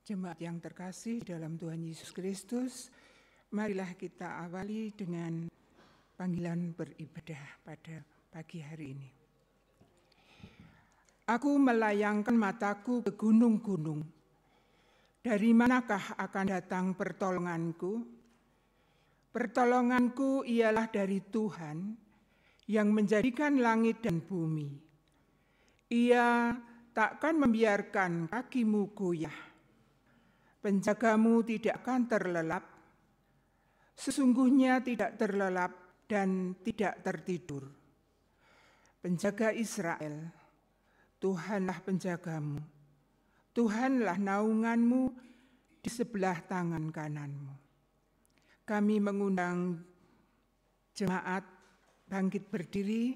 Jemaat yang terkasih dalam Tuhan Yesus Kristus, marilah kita awali dengan panggilan beribadah pada pagi hari ini. Aku melayangkan mataku ke gunung-gunung. Dari manakah akan datang pertolonganku? Pertolonganku ialah dari Tuhan yang menjadikan langit dan bumi. Ia takkan membiarkan kakimu goyah. Penjagamu tidak akan terlelap, sesungguhnya tidak terlelap dan tidak tertidur. Penjaga Israel, Tuhanlah penjagamu, Tuhanlah naunganmu di sebelah tangan kananmu. Kami mengundang jemaat bangkit berdiri,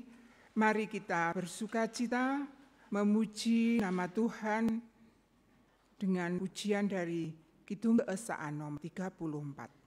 mari kita bersukacita memuji nama Tuhan dengan pujian dari Kidung Keesaan nomor 34.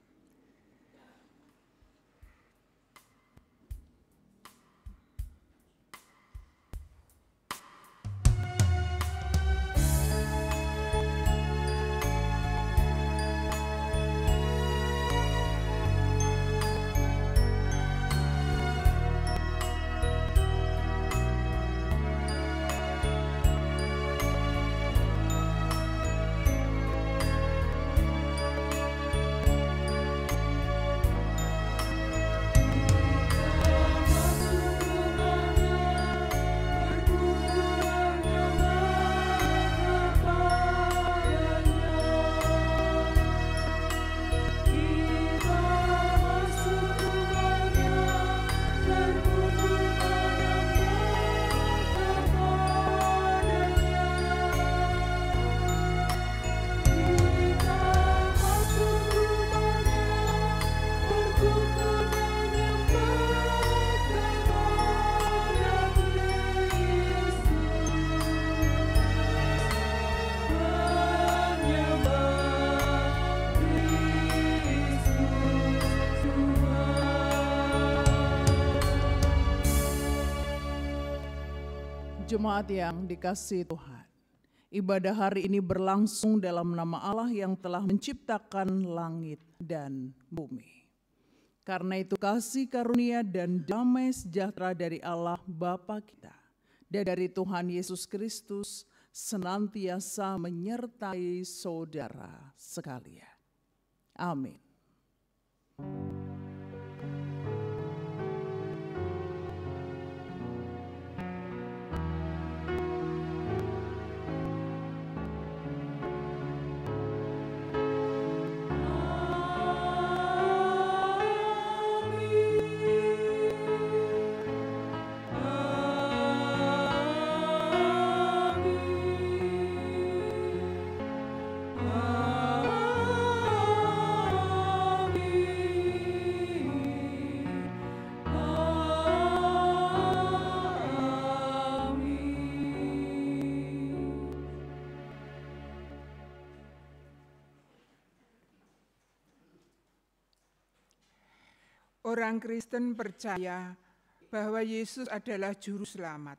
Jemaat yang dikasihi Tuhan, ibadah hari ini berlangsung dalam nama Allah yang telah menciptakan langit dan bumi. Karena itu kasih karunia dan damai sejahtera dari Allah Bapa kita dan dari Tuhan Yesus Kristus senantiasa menyertai saudara sekalian. Amin. Orang Kristen percaya bahwa Yesus adalah juru selamat.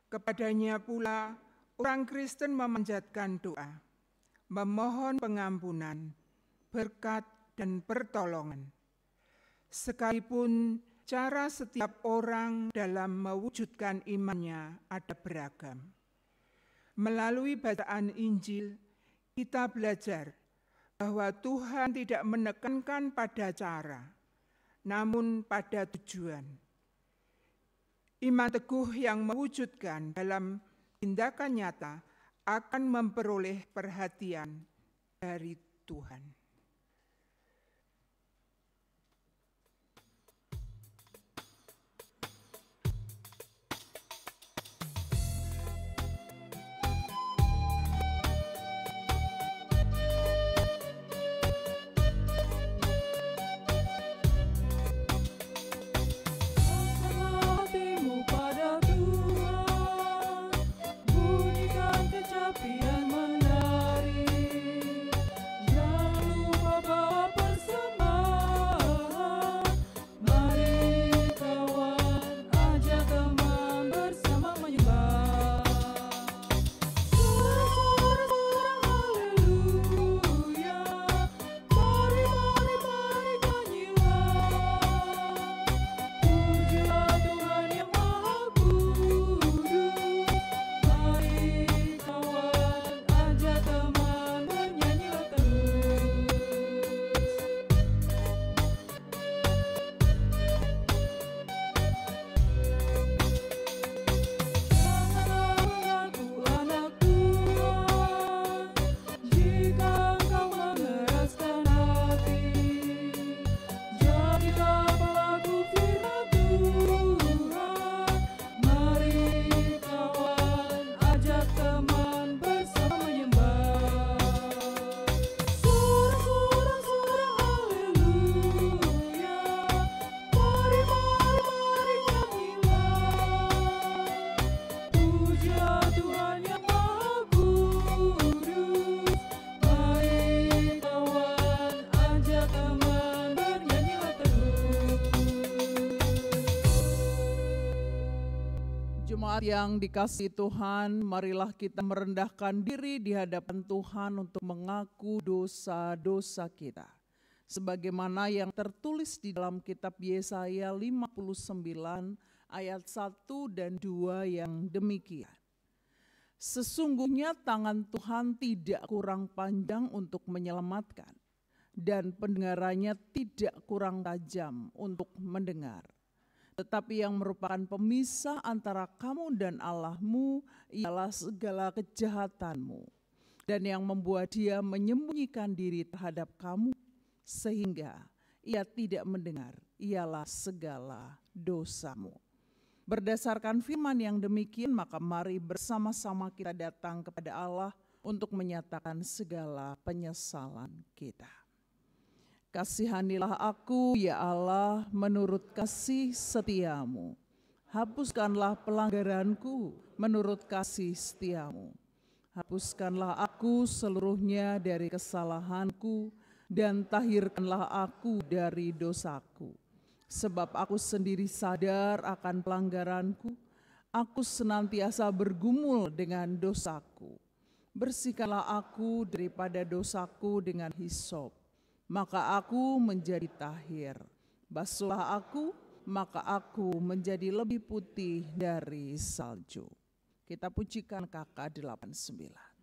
Kepadanya pula orang Kristen memanjatkan doa, memohon pengampunan, berkat dan pertolongan. Sekalipun cara setiap orang dalam mewujudkan imannya ada beragam. Melalui bacaan Injil, kita belajar bahwa Tuhan tidak menekankan pada cara, namun pada tujuan. Iman teguh yang mewujudkan dalam tindakan nyata akan memperoleh perhatian dari Tuhan. Bunyikan kecapian menari, jangan Jemaat yang dikasihi Tuhan, marilah kita merendahkan diri di hadapan Tuhan untuk mengaku dosa-dosa kita. Sebagaimana yang tertulis di dalam kitab Yesaya 59 ayat 1 dan 2 yang demikian. Sesungguhnya tangan Tuhan tidak kurang panjang untuk menyelamatkan, dan pendengarannya tidak kurang tajam untuk mendengar. Tetapi yang merupakan pemisah antara kamu dan Allahmu ialah segala kejahatanmu, dan yang membuat dia menyembunyikan diri terhadap kamu sehingga ia tidak mendengar ialah segala dosamu. Berdasarkan firman yang demikian, maka mari bersama-sama kita datang kepada Allah untuk menyatakan segala penyesalan kita. Kasihanilah aku, ya Allah, menurut kasih setiamu. Hapuskanlah pelanggaranku menurut kasih setiamu. Hapuskanlah aku seluruhnya dari kesalahanku, dan tahirkanlah aku dari dosaku. Sebab aku sendiri sadar akan pelanggaranku, aku senantiasa bergumul dengan dosaku. Bersihkanlah aku daripada dosaku dengan hisop, maka aku menjadi tahir. Basuhlah aku, maka aku menjadi lebih putih dari salju. Kita pujikan KK 89.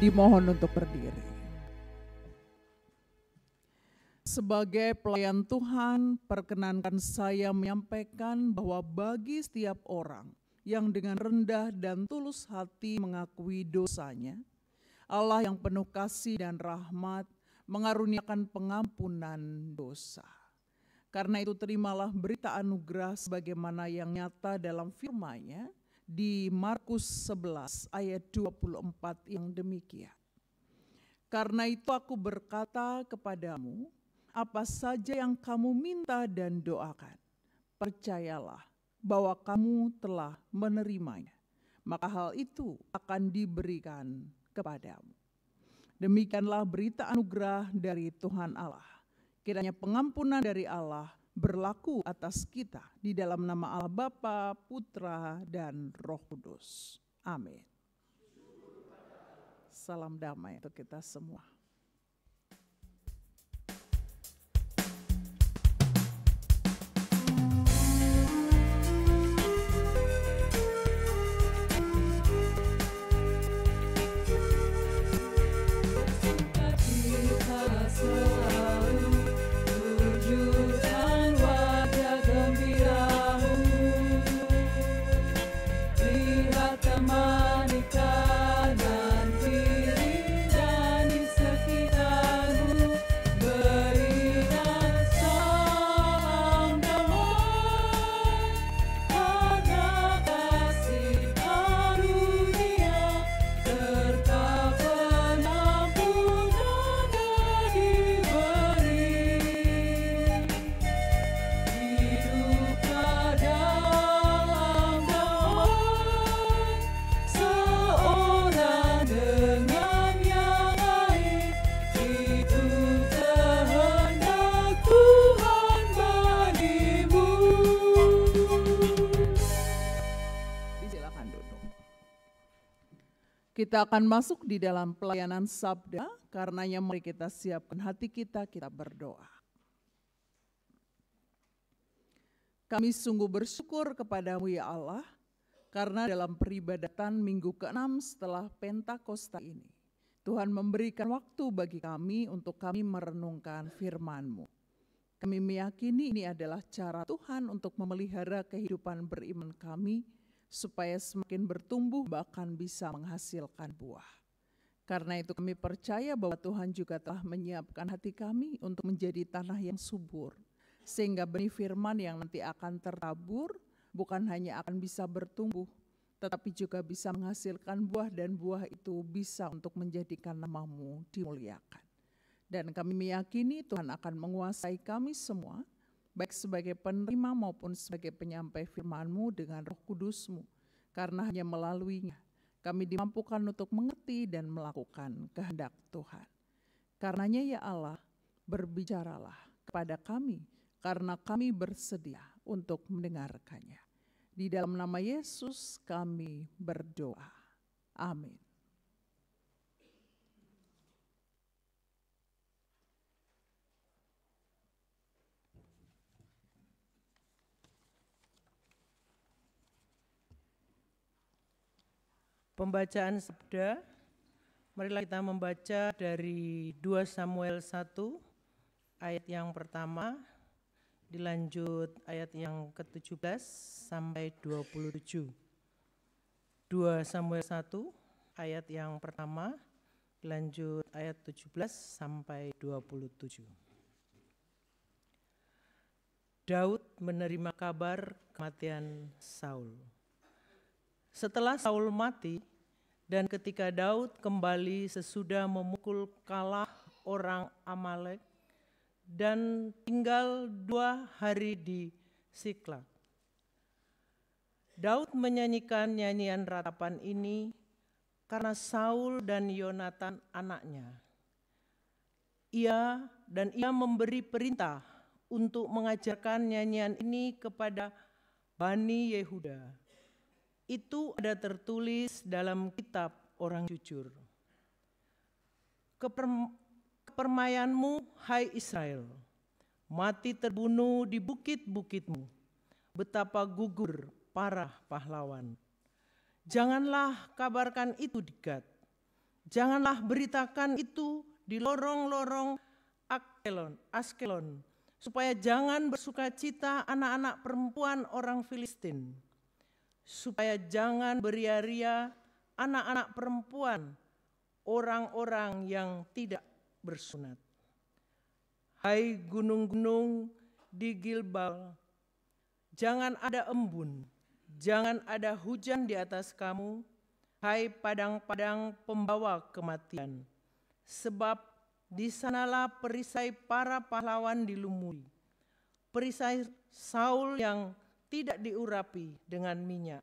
Dimohon untuk berdiri. Sebagai pelayan Tuhan, perkenankan saya menyampaikan bahwa bagi setiap orang yang dengan rendah dan tulus hati mengakui dosanya, Allah yang penuh kasih dan rahmat mengaruniakan pengampunan dosa. Karena itu terimalah berita anugerah sebagaimana yang nyata dalam firman-Nya di Markus 11 ayat 24 yang demikian. Karena itu aku berkata kepadamu, apa saja yang kamu minta dan doakan, percayalah bahwa kamu telah menerimanya, maka hal itu akan diberikan kepadamu. Demikianlah berita anugerah dari Tuhan Allah. Kiranya pengampunan dari Allah berlaku atas kita di dalam nama Allah Bapa, Putra, dan Roh Kudus. Amin. Salam damai untuk kita semua. Kita akan masuk di dalam pelayanan sabda, karenanya mari kita siapkan hati kita berdoa. Kami sungguh bersyukur kepadamu ya Allah, karena dalam peribadatan minggu ke-6 setelah Pentakosta ini, Tuhan memberikan waktu bagi kami untuk kami merenungkan firman-Mu. Kami meyakini ini adalah cara Tuhan untuk memelihara kehidupan beriman kami, supaya semakin bertumbuh bahkan bisa menghasilkan buah. Karena itu kami percaya bahwa Tuhan juga telah menyiapkan hati kami untuk menjadi tanah yang subur, sehingga benih firman yang nanti akan tertabur bukan hanya akan bisa bertumbuh, tetapi juga bisa menghasilkan buah, dan buah itu bisa untuk menjadikan nama-Mu dimuliakan. Dan kami meyakini Tuhan akan menguasai kami semua, baik sebagai penerima maupun sebagai penyampai firman-Mu dengan Roh Kudus-Mu, karena hanya melaluinya kami dimampukan untuk mengerti dan melakukan kehendak Tuhan. Karenanya ya Allah, berbicaralah kepada kami, karena kami bersedia untuk mendengarkannya. Di dalam nama Yesus kami berdoa. Amin. Pembacaan sabda, marilah kita membaca dari 2 Samuel 1 ayat yang pertama, dilanjut ayat yang ke-17 sampai 27. 2 Samuel 1 ayat yang pertama, dilanjut ayat 17 sampai 27. Daud menerima kabar kematian Saul. Setelah Saul mati, dan ketika Daud kembali sesudah memukul kalah orang Amalek dan tinggal 2 hari di Siklag, Daud menyanyikan nyanyian ratapan ini karena Saul dan Yonatan anaknya. Ia memberi perintah untuk mengajarkan nyanyian ini kepada Bani Yehuda. Itu ada tertulis dalam kitab orang jujur. Kepermayanmu, hai Israel, mati terbunuh di bukit-bukitmu, betapa gugur para pahlawan. Janganlah kabarkan itu di Gad, Janganlah beritakan itu di lorong-lorong Askelon, supaya jangan bersuka cita anak-anak perempuan orang Filistin, supaya jangan beria-ria anak-anak perempuan orang-orang yang tidak bersunat. Hai gunung-gunung di Gilgal, jangan ada embun, jangan ada hujan di atas kamu, hai padang-padang pembawa kematian, sebab di sanalah perisai para pahlawan dilumuri, perisai Saul yang tidak diurapi dengan minyak,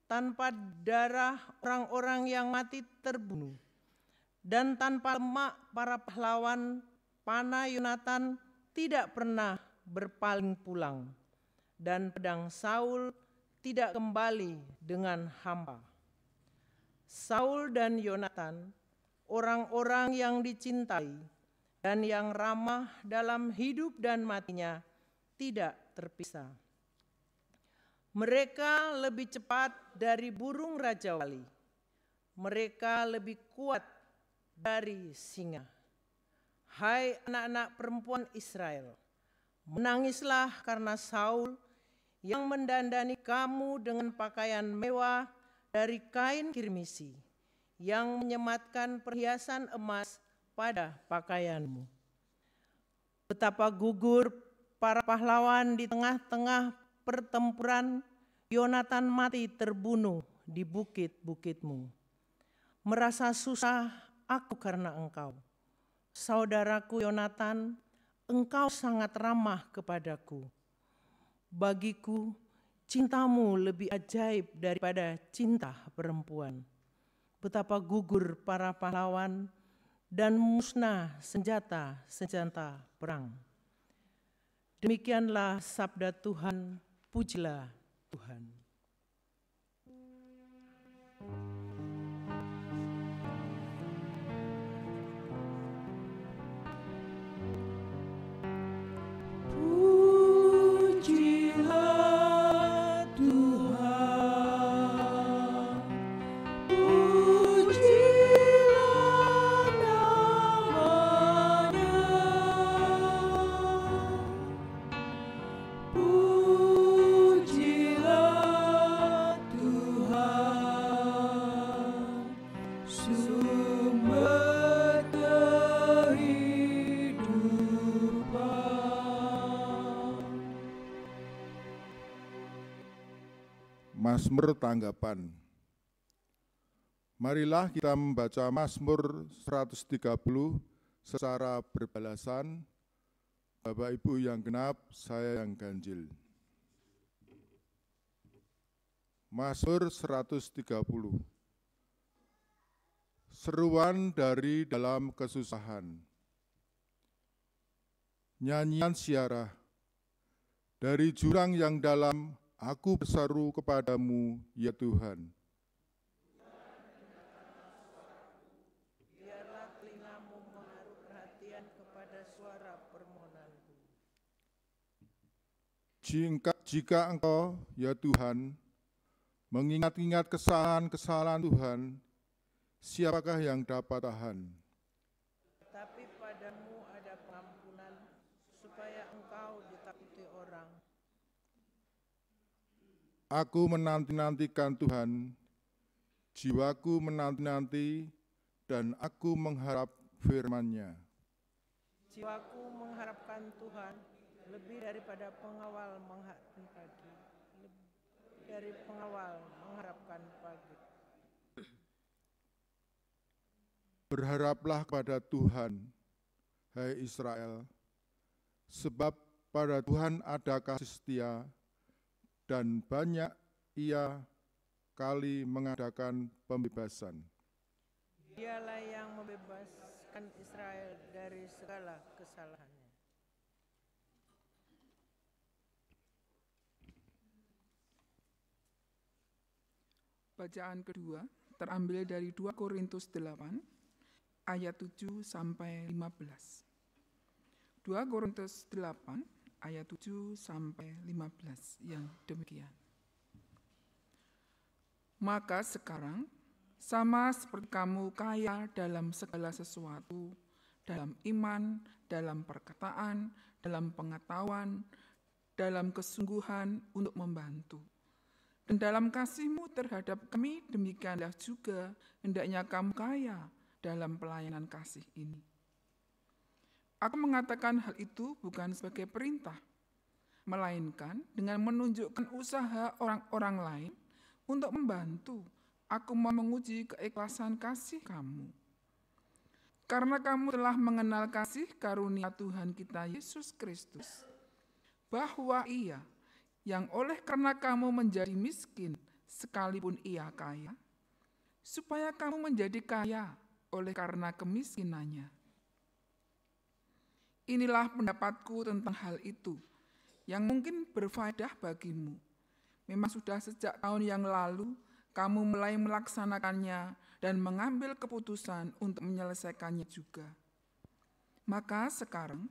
tanpa darah orang-orang yang mati terbunuh, dan tanpa lemak para pahlawan panah Yonatan tidak pernah berpaling pulang, dan pedang Saul tidak kembali dengan hampa. Saul dan Yonatan, orang-orang yang dicintai dan yang ramah dalam hidup dan matinya, tidak terpisah. Mereka lebih cepat dari burung Raja Wali. Mereka lebih kuat dari singa. Hai anak-anak perempuan Israel, menangislah karena Saul yang mendandani kamu dengan pakaian mewah dari kain kirmisi, yang menyematkan perhiasan emas pada pakaianmu. Betapa gugur para pahlawan di tengah-tengah pertempuran, Yonatan mati terbunuh di bukit-bukitmu. Merasa susah aku karena engkau. Saudaraku Yonatan, engkau sangat ramah kepadaku. Bagiku, cintamu lebih ajaib daripada cinta perempuan. Betapa gugur para pahlawan dan musnah senjata-senjata perang. Demikianlah sabda Tuhan, pujilah Tuhan. Mazmur tanggapan. Marilah kita membaca Mazmur 130 secara berbalasan. Bapak Ibu yang genap, saya yang ganjil. Mazmur 130. Seruan dari dalam kesusahan. Nyanyian siarah. Dari jurang yang dalam, aku berseru kepadamu, ya Tuhan. Biarlah telingamu menaruh perhatian kepada suara permohonanku. Jika engkau, ya Tuhan, mengingat-ingat kesalahan-kesalahan Tuhan, siapakah yang dapat tahan? Tetapi padamu ada pengampunan, supaya engkau ditakuti orang. Aku menanti-nantikan Tuhan, jiwaku menanti-nanti, dan aku mengharap firman-Nya. Jiwaku mengharapkan Tuhan, lebih daripada pengawal mengharapkan pagi. Lebih dari pengawal mengharapkan pagi. Berharaplah kepada Tuhan, hai Israel, sebab pada Tuhan ada kasih setia, dan banyak Ia kali mengadakan pembebasan. Dialah yang membebaskan Israel dari segala kesalahannya. Bacaan kedua terambil dari 2 Korintus 8 ayat 7 sampai 15. 2 Korintus 8 ayat 7 sampai 15 yang demikian. Maka sekarang sama seperti kamu kaya dalam segala sesuatu, dalam iman, dalam perkataan, dalam pengetahuan, dalam kesungguhan untuk membantu. Dan dalam kasih-Mu terhadap kami, demikianlah juga hendaknya kamu kaya dalam pelayanan kasih ini. Aku mengatakan hal itu bukan sebagai perintah, melainkan dengan menunjukkan usaha orang-orang lain untuk membantu. Aku mau menguji keikhlasan kasih kamu. Karena kamu telah mengenal kasih karunia Tuhan kita Yesus Kristus, bahwa Ia yang oleh karena kamu menjadi miskin sekalipun Ia kaya, supaya kamu menjadi kaya oleh karena kemiskinannya. Inilah pendapatku tentang hal itu, yang mungkin berfaedah bagimu. Memang sudah sejak tahun yang lalu, kamu mulai melaksanakannya dan mengambil keputusan untuk menyelesaikannya juga. Maka sekarang,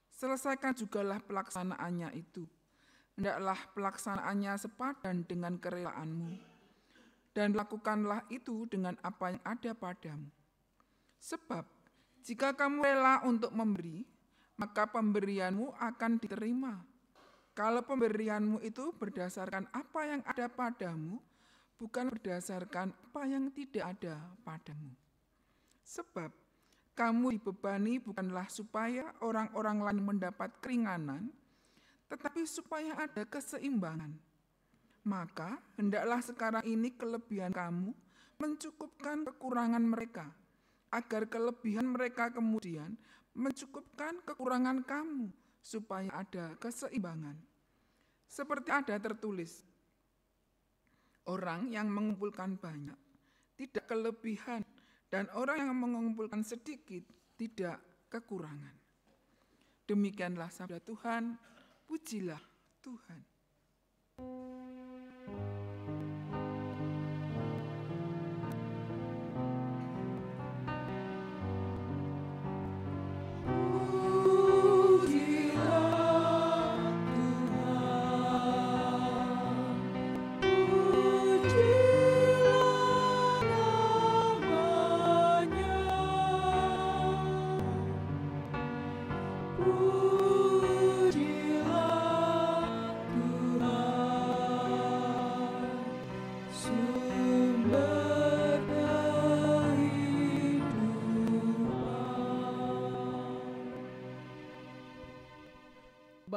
selesaikan jugalah pelaksanaannya itu. Hendaklah pelaksanaannya sepadan dengan kerelaanmu, dan lakukanlah itu dengan apa yang ada padamu. Sebab, jika kamu rela untuk memberi, maka pemberianmu akan diterima. Kalau pemberianmu itu berdasarkan apa yang ada padamu, bukan berdasarkan apa yang tidak ada padamu. Sebab, kamu dibebani bukanlah supaya orang-orang lain mendapat keringanan, tetapi supaya ada keseimbangan. Maka hendaklah sekarang ini kelebihan kamu mencukupkan kekurangan mereka, agar kelebihan mereka kemudian mencukupkan kekurangan kamu, supaya ada keseimbangan. Seperti ada tertulis, orang yang mengumpulkan banyak tidak kelebihan, dan orang yang mengumpulkan sedikit tidak kekurangan. Demikianlah sabda Tuhan. Pujilah Tuhan.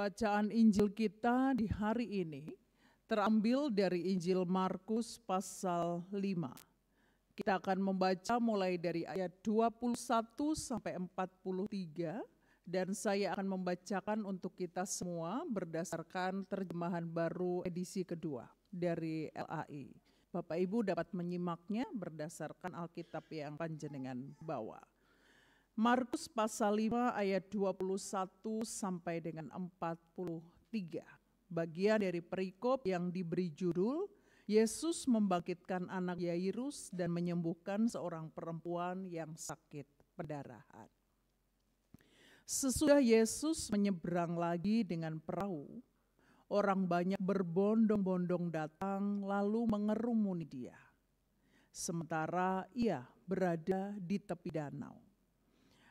Bacaan Injil kita di hari ini terambil dari Injil Markus pasal 5. Kita akan membaca mulai dari ayat 21 sampai 43 dan saya akan membacakan untuk kita semua berdasarkan terjemahan baru edisi kedua dari LAI. Bapak Ibu dapat menyimaknya berdasarkan Alkitab yang panjenengan bawa. Markus pasal 5 ayat 21 sampai dengan 43. Bagian dari perikop yang diberi judul Yesus membangkitkan anak Yairus dan menyembuhkan seorang perempuan yang sakit pendarahan. Sesudah Yesus menyeberang lagi dengan perahu, orang banyak berbondong-bondong datang lalu mengerumuni dia. Sementara ia berada di tepi danau.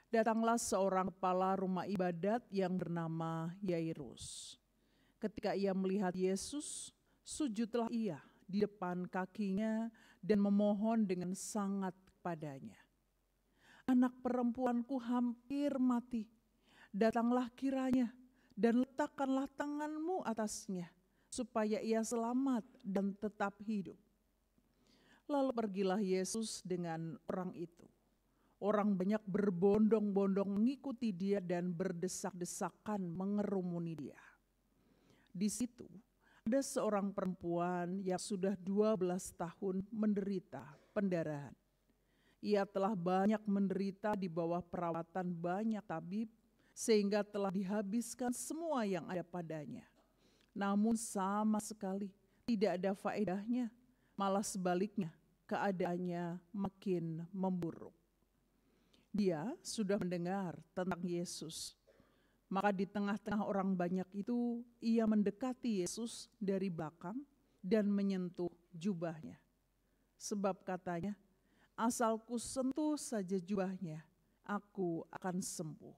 Datanglah seorang kepala rumah ibadat yang bernama Yairus. Ketika ia melihat Yesus, sujudlah ia di depan kakinya dan memohon dengan sangat kepadanya. Anak perempuanku hampir mati, datanglah kiranya dan letakkanlah tanganmu atasnya, supaya ia selamat dan tetap hidup. Lalu pergilah Yesus dengan orang itu. Orang banyak berbondong-bondong mengikuti dia dan berdesak-desakan mengerumuni dia. Di situ ada seorang perempuan yang sudah 12 tahun menderita pendarahan. Ia telah banyak menderita di bawah perawatan banyak tabib, sehingga telah dihabiskan semua yang ada padanya. Namun sama sekali tidak ada faedahnya, malah sebaliknya keadaannya makin memburuk. Dia sudah mendengar tentang Yesus. Maka di tengah-tengah orang banyak itu, ia mendekati Yesus dari belakang dan menyentuh jubahnya. Sebab katanya, asal ku sentuh saja jubahnya, aku akan sembuh.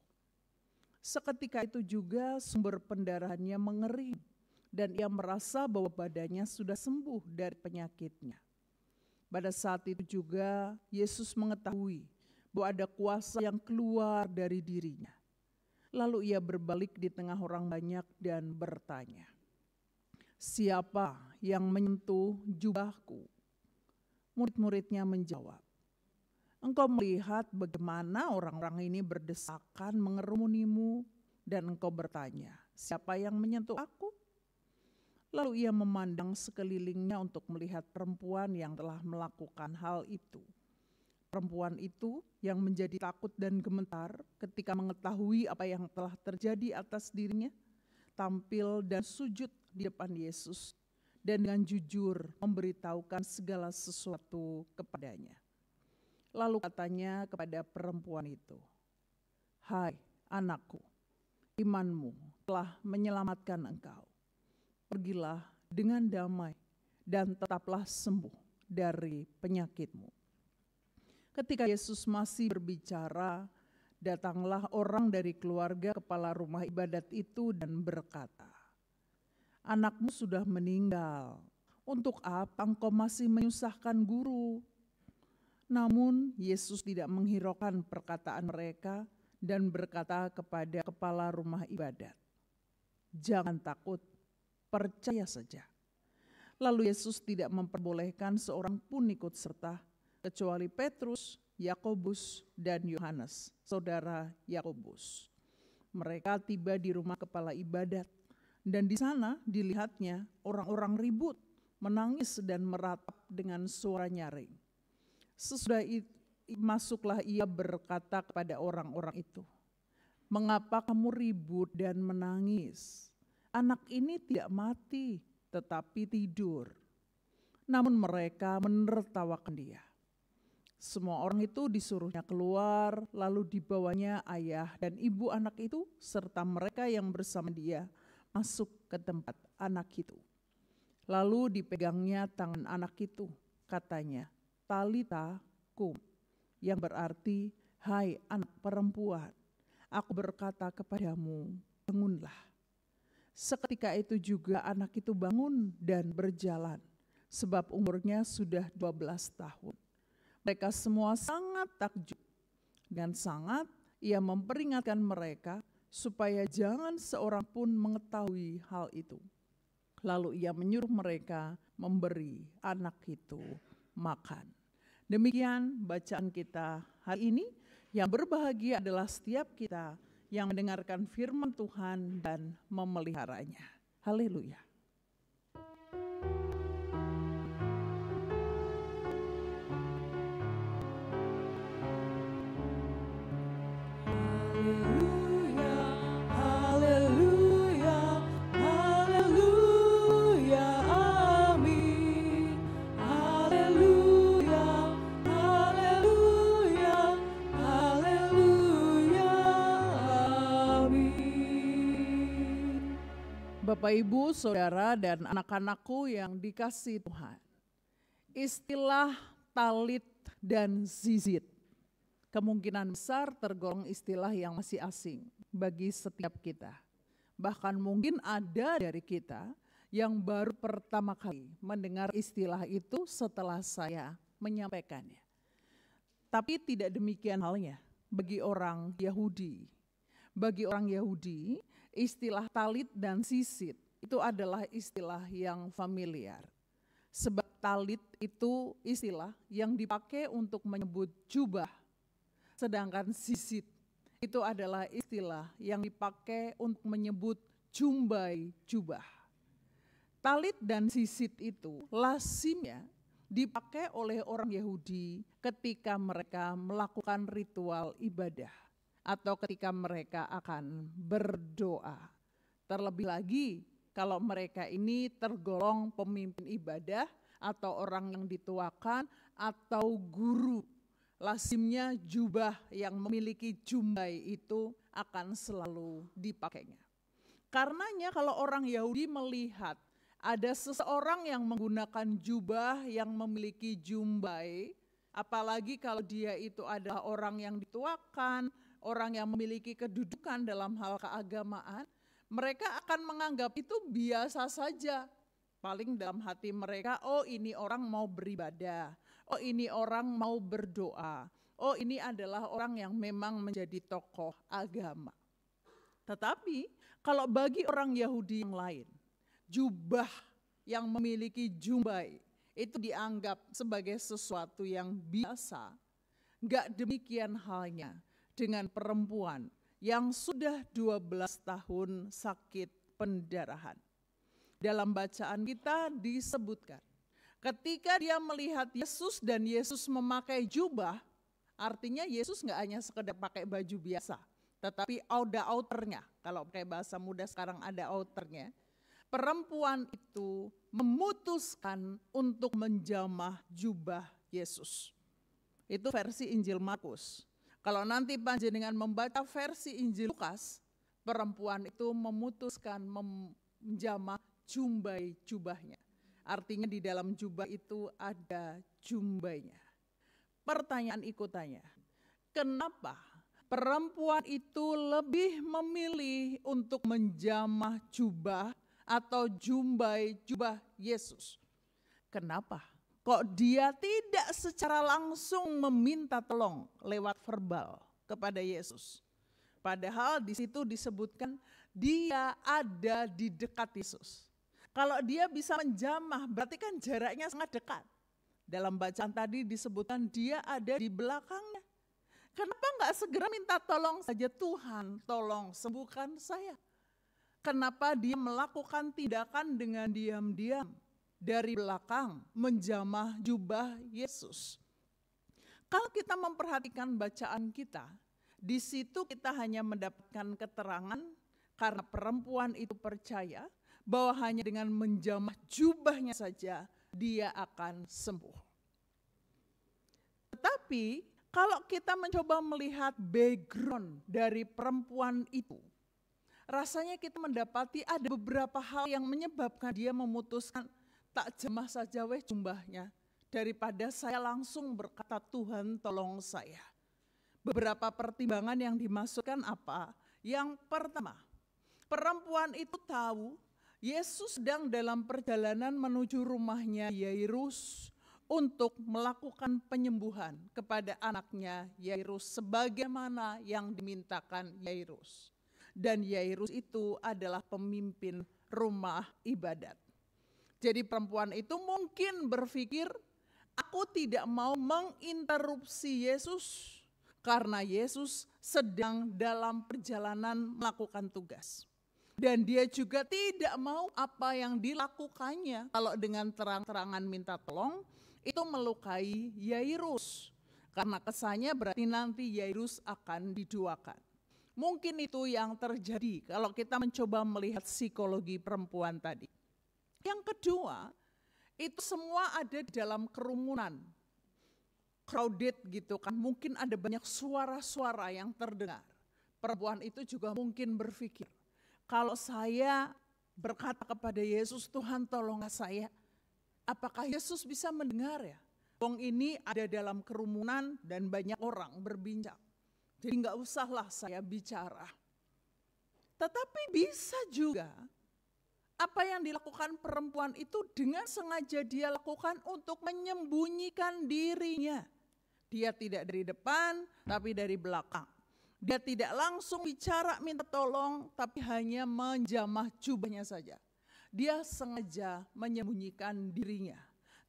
Seketika itu juga sumber pendarahannya mengering dan ia merasa bahwa badannya sudah sembuh dari penyakitnya. Pada saat itu juga Yesus mengetahui bahwa ada kuasa yang keluar dari dirinya. Lalu ia berbalik di tengah orang banyak dan bertanya, "Siapa yang menyentuh jubahku?" Murid-muridnya menjawab, "Engkau melihat bagaimana orang-orang ini berdesakan mengerumunimu dan engkau bertanya, 'Siapa yang menyentuh aku?'" Lalu ia memandang sekelilingnya untuk melihat perempuan yang telah melakukan hal itu. Perempuan itu yang menjadi takut dan gemetar ketika mengetahui apa yang telah terjadi atas dirinya, tampil dan sujud di depan Yesus dan dengan jujur memberitahukan segala sesuatu kepadanya. Lalu katanya kepada perempuan itu, "Hai anakku, imanmu telah menyelamatkan engkau. Pergilah dengan damai dan tetaplah sembuh dari penyakitmu." Ketika Yesus masih berbicara, datanglah orang dari keluarga kepala rumah ibadat itu dan berkata, "Anakmu sudah meninggal, untuk apa engkau masih menyusahkan guru?" Namun Yesus tidak menghiraukan perkataan mereka dan berkata kepada kepala rumah ibadat, "Jangan takut, percaya saja." Lalu Yesus tidak memperbolehkan seorang pun ikut serta, kecuali Petrus, Yakobus, dan Yohanes, saudara Yakobus. Mereka tiba di rumah kepala ibadat, dan di sana dilihatnya orang-orang ribut, menangis dan meratap dengan suara nyaring. Sesudah itu masuklah ia berkata kepada orang-orang itu, "Mengapa kamu ribut dan menangis? Anak ini tidak mati, tetapi tidur." Namun mereka menertawakan dia. Semua orang itu disuruhnya keluar, lalu dibawanya ayah dan ibu anak itu serta mereka yang bersama dia masuk ke tempat anak itu. Lalu dipegangnya tangan anak itu, katanya, "Talita kum," yang berarti, "Hai anak perempuan, aku berkata kepadamu, bangunlah." Seketika itu juga anak itu bangun dan berjalan, sebab umurnya sudah 12 tahun. Mereka semua sangat takjub dan sangat ia memperingatkan mereka supaya jangan seorang pun mengetahui hal itu. Lalu ia menyuruh mereka memberi anak itu makan. Demikian bacaan kita hari ini. Yang berbahagia adalah setiap kita yang mendengarkan firman Tuhan dan memeliharanya. Haleluya. Bapak, Ibu, Saudara, dan anak-anakku yang dikasihi Tuhan. Istilah talit dan zizit kemungkinan besar tergolong istilah yang masih asing bagi setiap kita. Bahkan mungkin ada dari kita yang baru pertama kali mendengar istilah itu setelah saya menyampaikannya. Tapi tidak demikian halnya bagi orang Yahudi. Bagi orang Yahudi, istilah talit dan sisit itu adalah istilah yang familiar. Sebab talit itu istilah yang dipakai untuk menyebut jubah. Sedangkan sisit itu adalah istilah yang dipakai untuk menyebut jumbai jubah. Talit dan sisit itu lazimnya dipakai oleh orang Yahudi ketika mereka melakukan ritual ibadah atau ketika mereka akan berdoa. Terlebih lagi kalau mereka ini tergolong pemimpin ibadah atau orang yang dituakan atau guru. Lazimnya jubah yang memiliki jumbai itu akan selalu dipakainya. Karenanya kalau orang Yahudi melihat ada seseorang yang menggunakan jubah yang memiliki jumbai, apalagi kalau dia itu adalah orang yang dituakan, orang yang memiliki kedudukan dalam hal keagamaan, mereka akan menganggap itu biasa saja. Paling dalam hati mereka, oh ini orang mau beribadah, oh ini orang mau berdoa, oh ini adalah orang yang memang menjadi tokoh agama. Tetapi kalau bagi orang Yahudi yang lain, jubah yang memiliki jumbai itu dianggap sebagai sesuatu yang biasa. Enggak demikian halnya dengan perempuan yang sudah 12 tahun sakit pendarahan. Dalam bacaan kita disebutkan, ketika dia melihat Yesus dan Yesus memakai jubah, artinya Yesus enggak hanya sekedar pakai baju biasa, tetapi ada outernya. Kalau pakai bahasa muda sekarang ada outernya. Perempuan itu memutuskan untuk menjamah jubah Yesus. Itu versi Injil Markus. Kalau nanti panjenengan membaca versi Injil Lukas, perempuan itu memutuskan menjamah jumbai jubahnya. Artinya di dalam jubah itu ada jumbainya. Pertanyaan ikutannya, kenapa perempuan itu lebih memilih untuk menjamah jubah atau jumbai jubah Yesus? Kenapa? Kok dia tidak secara langsung meminta tolong lewat verbal kepada Yesus? Padahal di situ disebutkan dia ada di dekat Yesus. Kalau dia bisa menjamah, berarti kan jaraknya sangat dekat. Dalam bacaan tadi disebutkan dia ada di belakangnya. Kenapa enggak segera minta tolong saja, Tuhan tolong sembuhkan saya? Kenapa dia melakukan tindakan dengan diam-diam dari belakang menjamah jubah Yesus? Kalau kita memperhatikan bacaan kita, di situ kita hanya mendapatkan keterangan karena perempuan itu percaya bahwa hanya dengan menjamah jubahnya saja dia akan sembuh. Tetapi kalau kita mencoba melihat background dari perempuan itu, rasanya kita mendapati ada beberapa hal yang menyebabkan dia memutuskan tak jamah saja weh jubahnya daripada saya langsung berkata Tuhan tolong saya. Beberapa pertimbangan yang dimaksudkan apa? Yang pertama, perempuan itu tahu Yesus sedang dalam perjalanan menuju rumahnya Yairus untuk melakukan penyembuhan kepada anaknya Yairus sebagaimana yang dimintakan Yairus. Dan Yairus itu adalah pemimpin rumah ibadat. Jadi perempuan itu mungkin berpikir, aku tidak mau menginterupsi Yesus karena Yesus sedang dalam perjalanan melakukan tugas. Dan dia juga tidak mau apa yang dilakukannya kalau dengan terang-terangan minta tolong itu melukai Yairus. Karena kesannya berarti nanti Yairus akan diduakan. Mungkin itu yang terjadi kalau kita mencoba melihat psikologi perempuan tadi. Yang kedua, itu semua ada di dalam kerumunan. Crowded gitu kan, mungkin ada banyak suara-suara yang terdengar. Perempuan itu juga mungkin berpikir, kalau saya berkata kepada Yesus, Tuhan tolonglah saya, apakah Yesus bisa mendengar ya? Wong ini ada dalam kerumunan dan banyak orang berbincang. Jadi enggak usahlah saya bicara. Tetapi bisa juga apa yang dilakukan perempuan itu dengan sengaja dia lakukan untuk menyembunyikan dirinya. Dia tidak dari depan tapi dari belakang. Dia tidak langsung bicara minta tolong tapi hanya menjamah jubahnya saja. Dia sengaja menyembunyikan dirinya.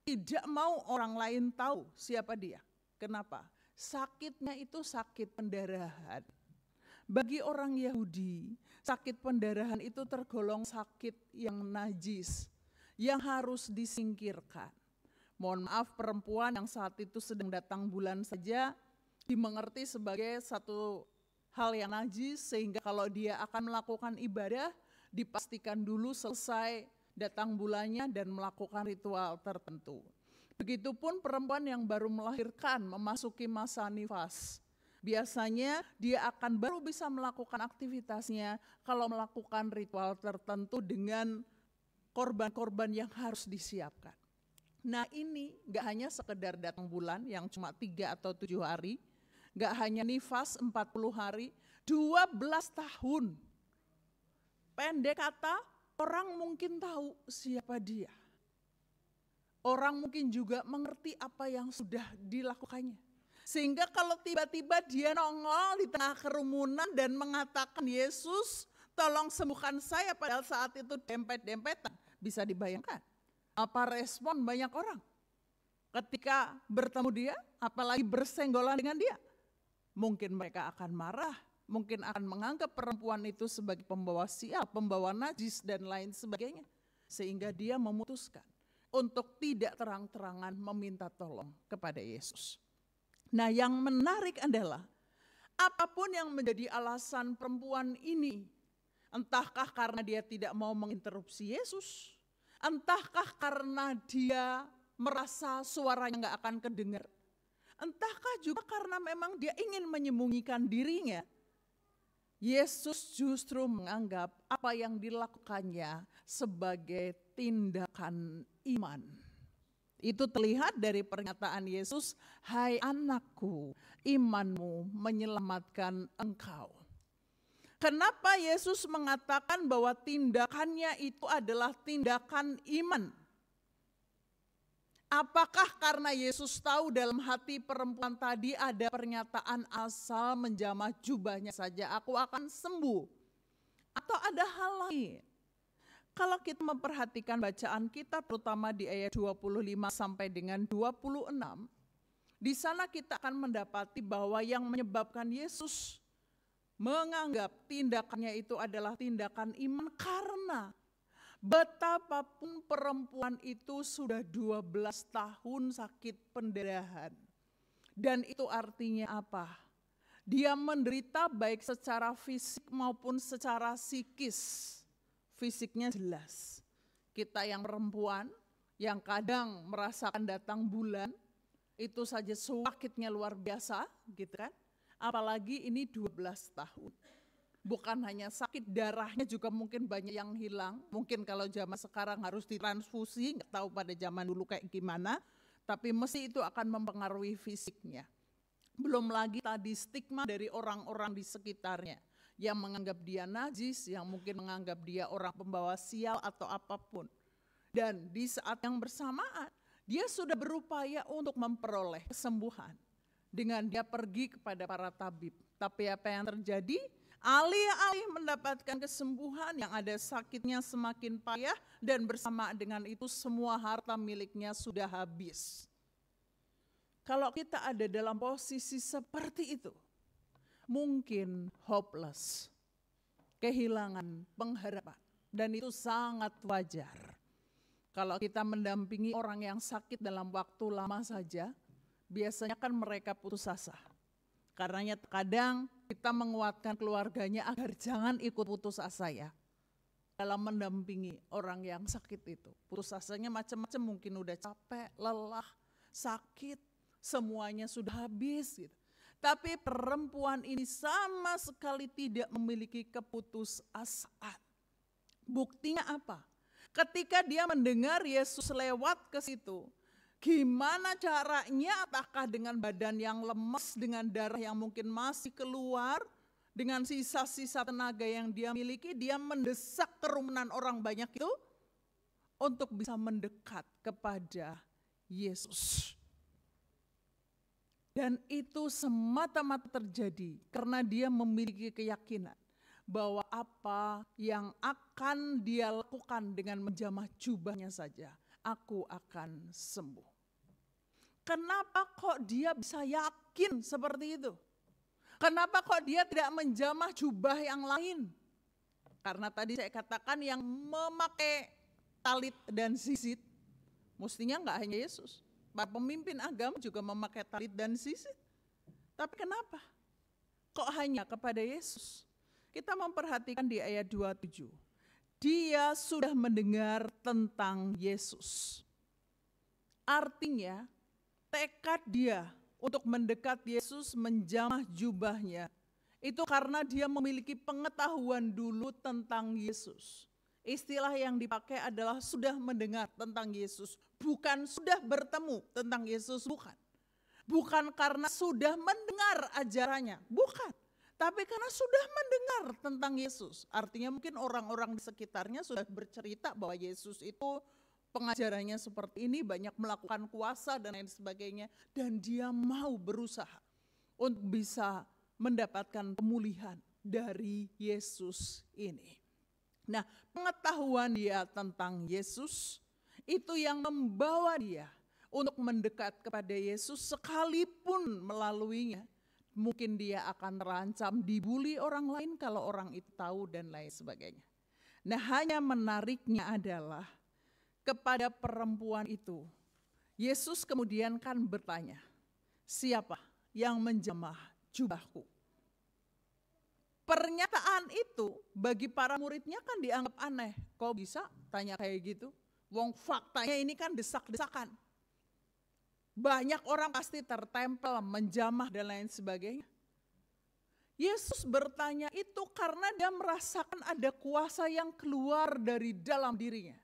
Tidak mau orang lain tahu siapa dia. Kenapa? Sakitnya itu sakit pendarahan. Bagi orang Yahudi, sakit pendarahan itu tergolong sakit yang najis, yang harus disingkirkan. Mohon maaf, perempuan yang saat itu sedang datang bulan saja dimengerti sebagai satu hal yang najis, sehingga kalau dia akan melakukan ibadah, dipastikan dulu selesai datang bulannya dan melakukan ritual tertentu. Begitupun perempuan yang baru melahirkan, memasuki masa nifas. Biasanya dia akan baru bisa melakukan aktivitasnya kalau melakukan ritual tertentu dengan korban-korban yang harus disiapkan. Nah ini gak hanya sekedar datang bulan yang cuma 3 atau 7 hari, gak hanya nifas 40 hari, 12 tahun. Pendek kata, orang mungkin tahu siapa dia. Orang mungkin juga mengerti apa yang sudah dilakukannya. Sehingga kalau tiba-tiba dia nongol di tengah kerumunan dan mengatakan, Yesus tolong sembuhkan saya, padahal saat itu dempet-dempetan. Bisa dibayangkan apa respon banyak orang ketika bertemu dia, apalagi bersenggolan dengan dia. Mungkin mereka akan marah, mungkin akan menganggap perempuan itu sebagai pembawa sial, pembawa najis dan lain sebagainya. Sehingga dia memutuskan untuk tidak terang-terangan meminta tolong kepada Yesus. Nah yang menarik adalah apapun yang menjadi alasan perempuan ini, entahkah karena dia tidak mau menginterupsi Yesus, entahkah karena dia merasa suaranya gak akan kedengar, entahkah juga karena memang dia ingin menyembunyikan dirinya, Yesus justru menganggap apa yang dilakukannya sebagai tindakan iman. Itu terlihat dari pernyataan Yesus, hai anakku, imanmu menyelamatkan engkau. Kenapa Yesus mengatakan bahwa tindakannya itu adalah tindakan iman? Apakah karena Yesus tahu dalam hati perempuan tadi ada pernyataan asal menjamah jubahnya saja aku akan sembuh? Atau ada hal lain? Kalau kita memperhatikan bacaan kita terutama di ayat 25 sampai dengan 26, di sana kita akan mendapati bahwa yang menyebabkan Yesus menganggap tindakannya itu adalah tindakan iman karena betapapun perempuan itu sudah 12 tahun sakit pendarahan. Dan itu artinya apa? Dia menderita baik secara fisik maupun secara psikis. Fisiknya jelas. Kita yang perempuan yang kadang merasakan datang bulan, itu saja sakitnya luar biasa gitu kan. Apalagi ini 12 tahun. Bukan hanya sakit, darahnya juga mungkin banyak yang hilang. Mungkin kalau zaman sekarang harus ditransfusi, nggak tahu pada zaman dulu kayak gimana. Tapi mesti itu akan mempengaruhi fisiknya. Belum lagi tadi stigma dari orang-orang di sekitarnya. Yang menganggap dia najis, yang mungkin menganggap dia orang pembawa sial atau apapun. Dan di saat yang bersamaan, dia sudah berupaya untuk memperoleh kesembuhan. Dengan dia pergi kepada para tabib. Tapi apa yang terjadi? Alih-alih mendapatkan kesembuhan, yang ada sakitnya semakin payah dan bersama dengan itu semua harta miliknya sudah habis. Kalau kita ada dalam posisi seperti itu, mungkin hopeless, kehilangan pengharapan, dan itu sangat wajar. Kalau kita mendampingi orang yang sakit dalam waktu lama saja, biasanya kan mereka putus asa. Karenanya kadang kita menguatkan keluarganya agar jangan ikut putus asa ya. Dalam mendampingi orang yang sakit itu. Putus asanya macam-macam, mungkin udah capek, lelah, sakit, semuanya sudah habis gitu. Tapi perempuan ini sama sekali tidak memiliki keputusasaan. Buktinya apa? Ketika dia mendengar Yesus lewat ke situ, gimana caranya, apakah dengan badan yang lemes, dengan darah yang mungkin masih keluar, dengan sisa-sisa tenaga yang dia miliki, dia mendesak kerumunan orang banyak itu untuk bisa mendekat kepada Yesus. Dan itu semata-mata terjadi karena dia memiliki keyakinan bahwa apa yang akan dia lakukan dengan menjamah jubahnya saja, aku akan sembuh. Kenapa kok dia bisa yakin seperti itu? Kenapa kok dia tidak menjamah jubah yang lain? Karena tadi saya katakan yang memakai talit dan sisit, mestinya enggak hanya Yesus. Para pemimpin agama juga memakai talit dan sisit. Tapi kenapa? Kok hanya kepada Yesus? Kita memperhatikan di ayat 27. Dia sudah mendengar tentang Yesus. Artinya, tekad dia untuk mendekat Yesus, menjamah jubahnya, itu karena dia memiliki pengetahuan dulu tentang Yesus. Istilah yang dipakai adalah sudah mendengar tentang Yesus, bukan sudah bertemu tentang Yesus, bukan. Bukan karena sudah mendengar ajarannya, bukan. Tapi karena sudah mendengar tentang Yesus. Artinya mungkin orang-orang di sekitarnya sudah bercerita bahwa Yesus itu pengajarannya seperti ini, banyak melakukan kuasa dan lain sebagainya. Dan dia mau berusaha untuk bisa mendapatkan pemulihan dari Yesus ini. Nah, pengetahuan dia tentang Yesus itu yang membawa dia untuk mendekat kepada Yesus, sekalipun melaluinya mungkin dia akan terancam dibully orang lain kalau orang itu tahu dan lain sebagainya. Nah, hanya menariknya adalah kepada perempuan itu, Yesus kemudian kan bertanya, siapa yang menjamah jubahku? Pernyataan itu bagi para muridnya kan dianggap aneh. Kok bisa tanya kayak gitu? Wong faktanya ini kan desak-desakan. Banyak orang pasti tertempel, menjamah dan lain sebagainya. Yesus bertanya itu karena dia merasakan ada kuasa yang keluar dari dalam dirinya.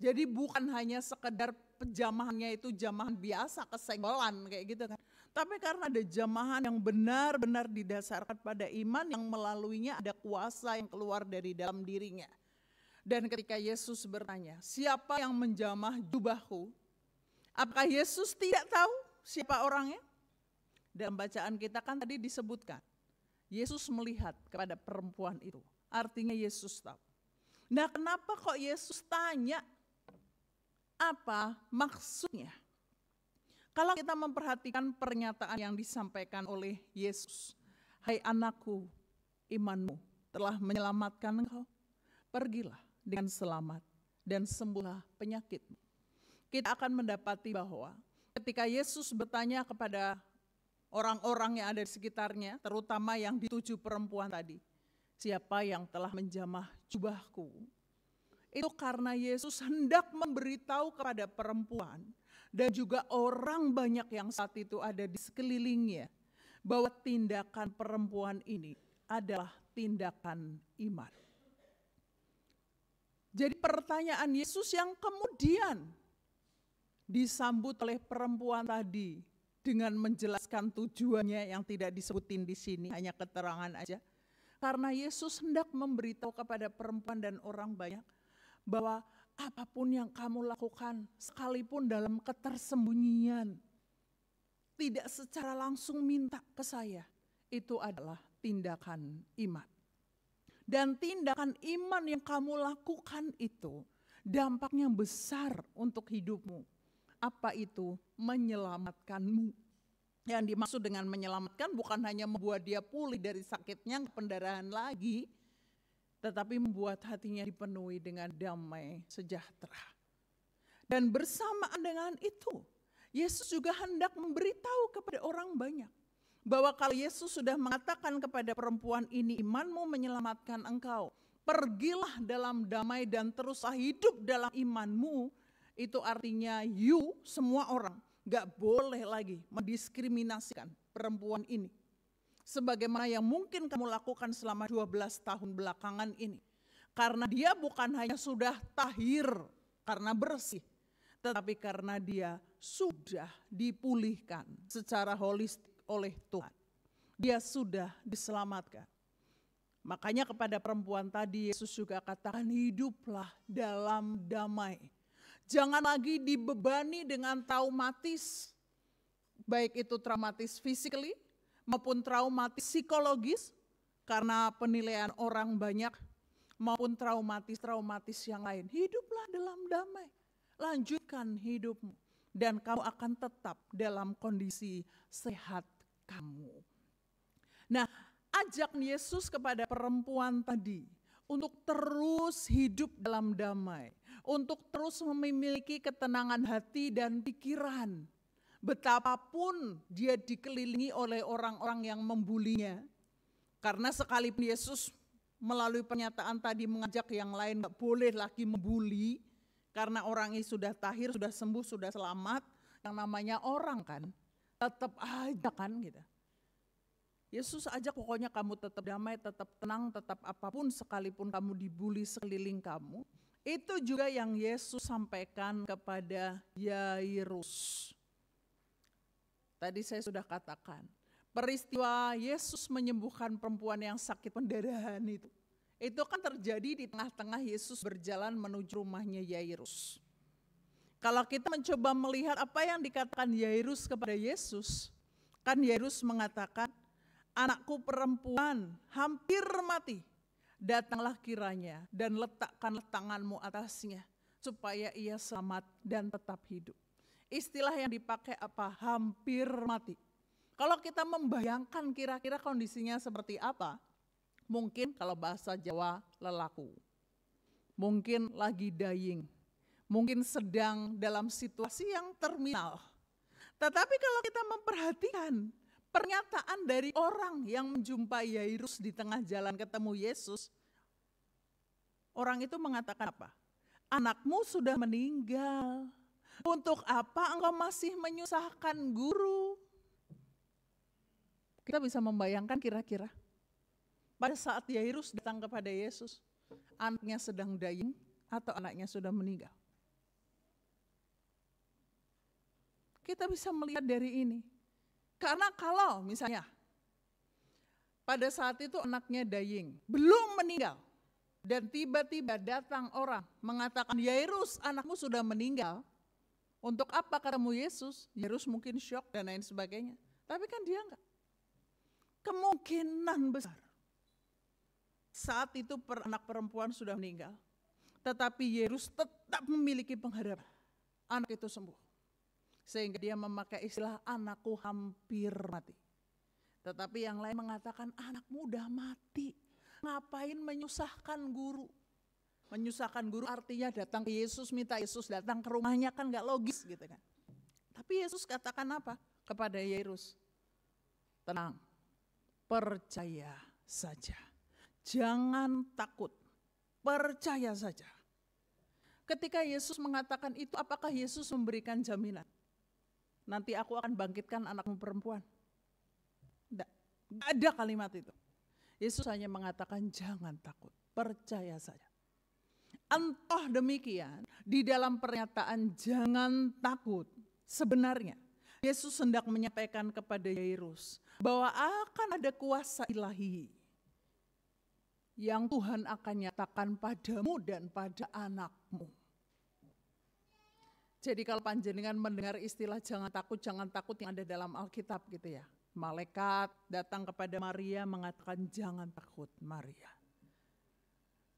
Jadi bukan hanya sekedar penjamahannya itu jamahan biasa, kesenggolan kayak gitu kan. Tapi karena ada jamahan yang benar-benar didasarkan pada iman yang melaluinya ada kuasa yang keluar dari dalam dirinya. Dan ketika Yesus bertanya, siapa yang menjamah jubahku? Apakah Yesus tidak tahu siapa orangnya? Dalam bacaan kita kan tadi disebutkan, Yesus melihat kepada perempuan itu. Artinya Yesus tahu. Nah, kenapa kok Yesus tanya? Apa maksudnya? Kalau kita memperhatikan pernyataan yang disampaikan oleh Yesus, hai anakku, imanmu telah menyelamatkan engkau. Pergilah dengan selamat dan sembuhlah penyakitmu. Kita akan mendapati bahwa ketika Yesus bertanya kepada orang-orang yang ada di sekitarnya, terutama yang dituju perempuan tadi, siapa yang telah menjamah jubahku? Itu karena Yesus hendak memberitahu kepada perempuan dan juga orang banyak yang saat itu ada di sekelilingnya bahwa tindakan perempuan ini adalah tindakan iman. Jadi pertanyaan Yesus yang kemudian disambut oleh perempuan tadi dengan menjelaskan tujuannya yang tidak disebutin di sini, hanya keterangan aja. Karena Yesus hendak memberitahu kepada perempuan dan orang banyak bahwa apapun yang kamu lakukan, sekalipun dalam ketersembunyian, tidak secara langsung minta ke saya, itu adalah tindakan iman. Dan tindakan iman yang kamu lakukan itu, dampaknya besar untuk hidupmu. Apa itu? Menyelamatkanmu. Yang dimaksud dengan menyelamatkan bukan hanya membuat dia pulih dari sakitnya, pendarahan lagi, tetapi membuat hatinya dipenuhi dengan damai sejahtera. Dan bersamaan dengan itu, Yesus juga hendak memberitahu kepada orang banyak bahwa kalau Yesus sudah mengatakan kepada perempuan ini, imanmu menyelamatkan engkau, pergilah dalam damai dan teruslah hidup dalam imanmu, itu artinya you, semua orang, gak boleh lagi mendiskriminasikan perempuan ini. Sebagaimana yang mungkin kamu lakukan selama 12 tahun belakangan ini. Karena dia bukan hanya sudah tahir karena bersih, tetapi karena dia sudah dipulihkan secara holistik oleh Tuhan. Dia sudah diselamatkan. Makanya kepada perempuan tadi Yesus juga katakan hiduplah dalam damai. Jangan lagi dibebani dengan traumatis, baik itu traumatis physically maupun traumatis psikologis karena penilaian orang banyak, maupun traumatis yang lain. Hiduplah dalam damai, lanjutkan hidupmu dan kamu akan tetap dalam kondisi sehat kamu. Nah, ajak Yesus kepada perempuan tadi untuk terus hidup dalam damai, untuk terus memiliki ketenangan hati dan pikiran. Betapapun dia dikelilingi oleh orang-orang yang membulinya. Karena sekalipun Yesus melalui pernyataan tadi mengajak yang lain gak boleh lagi membuli. Karena orang ini sudah tahir, sudah sembuh, sudah selamat. Yang namanya orang kan, tetap aja kan gitu. Yesus ajak pokoknya kamu tetap damai, tetap tenang, tetap apapun sekalipun kamu dibully sekeliling kamu. Itu juga yang Yesus sampaikan kepada Yairus. Tadi saya sudah katakan, peristiwa Yesus menyembuhkan perempuan yang sakit pendarahan itu kan terjadi di tengah-tengah Yesus berjalan menuju rumahnya Yairus. Kalau kita mencoba melihat apa yang dikatakan Yairus kepada Yesus, kan Yairus mengatakan, anakku perempuan hampir mati, datanglah kiranya dan letakkanlah tanganmu atasnya, supaya ia selamat dan tetap hidup. Istilah yang dipakai apa? Hampir mati. Kalau kita membayangkan kira-kira kondisinya seperti apa, mungkin kalau bahasa Jawa lelaku, mungkin lagi dying, mungkin sedang dalam situasi yang terminal. Tetapi kalau kita memperhatikan pernyataan dari orang yang menjumpai Yairus di tengah jalan ketemu Yesus, orang itu mengatakan apa? Anakmu sudah meninggal. Untuk apa engkau masih menyusahkan guru? Kita bisa membayangkan kira-kira pada saat Yairus datang kepada Yesus, anaknya sedang dying atau anaknya sudah meninggal. Kita bisa melihat dari ini. Karena kalau misalnya pada saat itu anaknya dying, belum meninggal, dan tiba-tiba datang orang mengatakan, Yairus anakmu sudah meninggal, untuk apa ketemu Yesus? Yairus mungkin shock dan lain sebagainya. Tapi kan dia enggak. Kemungkinan besar saat itu anak perempuan sudah meninggal, tetapi Yairus tetap memiliki pengharapan anak itu sembuh. Sehingga dia memakai istilah anakku hampir mati. Tetapi yang lain mengatakan anakmu udah mati. Ngapain menyusahkan guru? Menyusahkan guru artinya datang ke Yesus, minta Yesus datang ke rumahnya, kan gak logis gitu kan. Tapi Yesus katakan apa kepada Yairus? Tenang, percaya saja. Jangan takut, percaya saja. Ketika Yesus mengatakan itu, apakah Yesus memberikan jaminan? Nanti aku akan bangkitkan anakmu perempuan. Tidak ada kalimat itu. Yesus hanya mengatakan jangan takut, percaya saja. Entah demikian, di dalam pernyataan jangan takut, sebenarnya Yesus hendak menyampaikan kepada Yairus bahwa akan ada kuasa ilahi yang Tuhan akan nyatakan padamu dan pada anakmu. Jadi kalau panjenengan mendengar istilah jangan takut yang ada dalam Alkitab gitu ya. Malaikat datang kepada Maria mengatakan jangan takut Maria.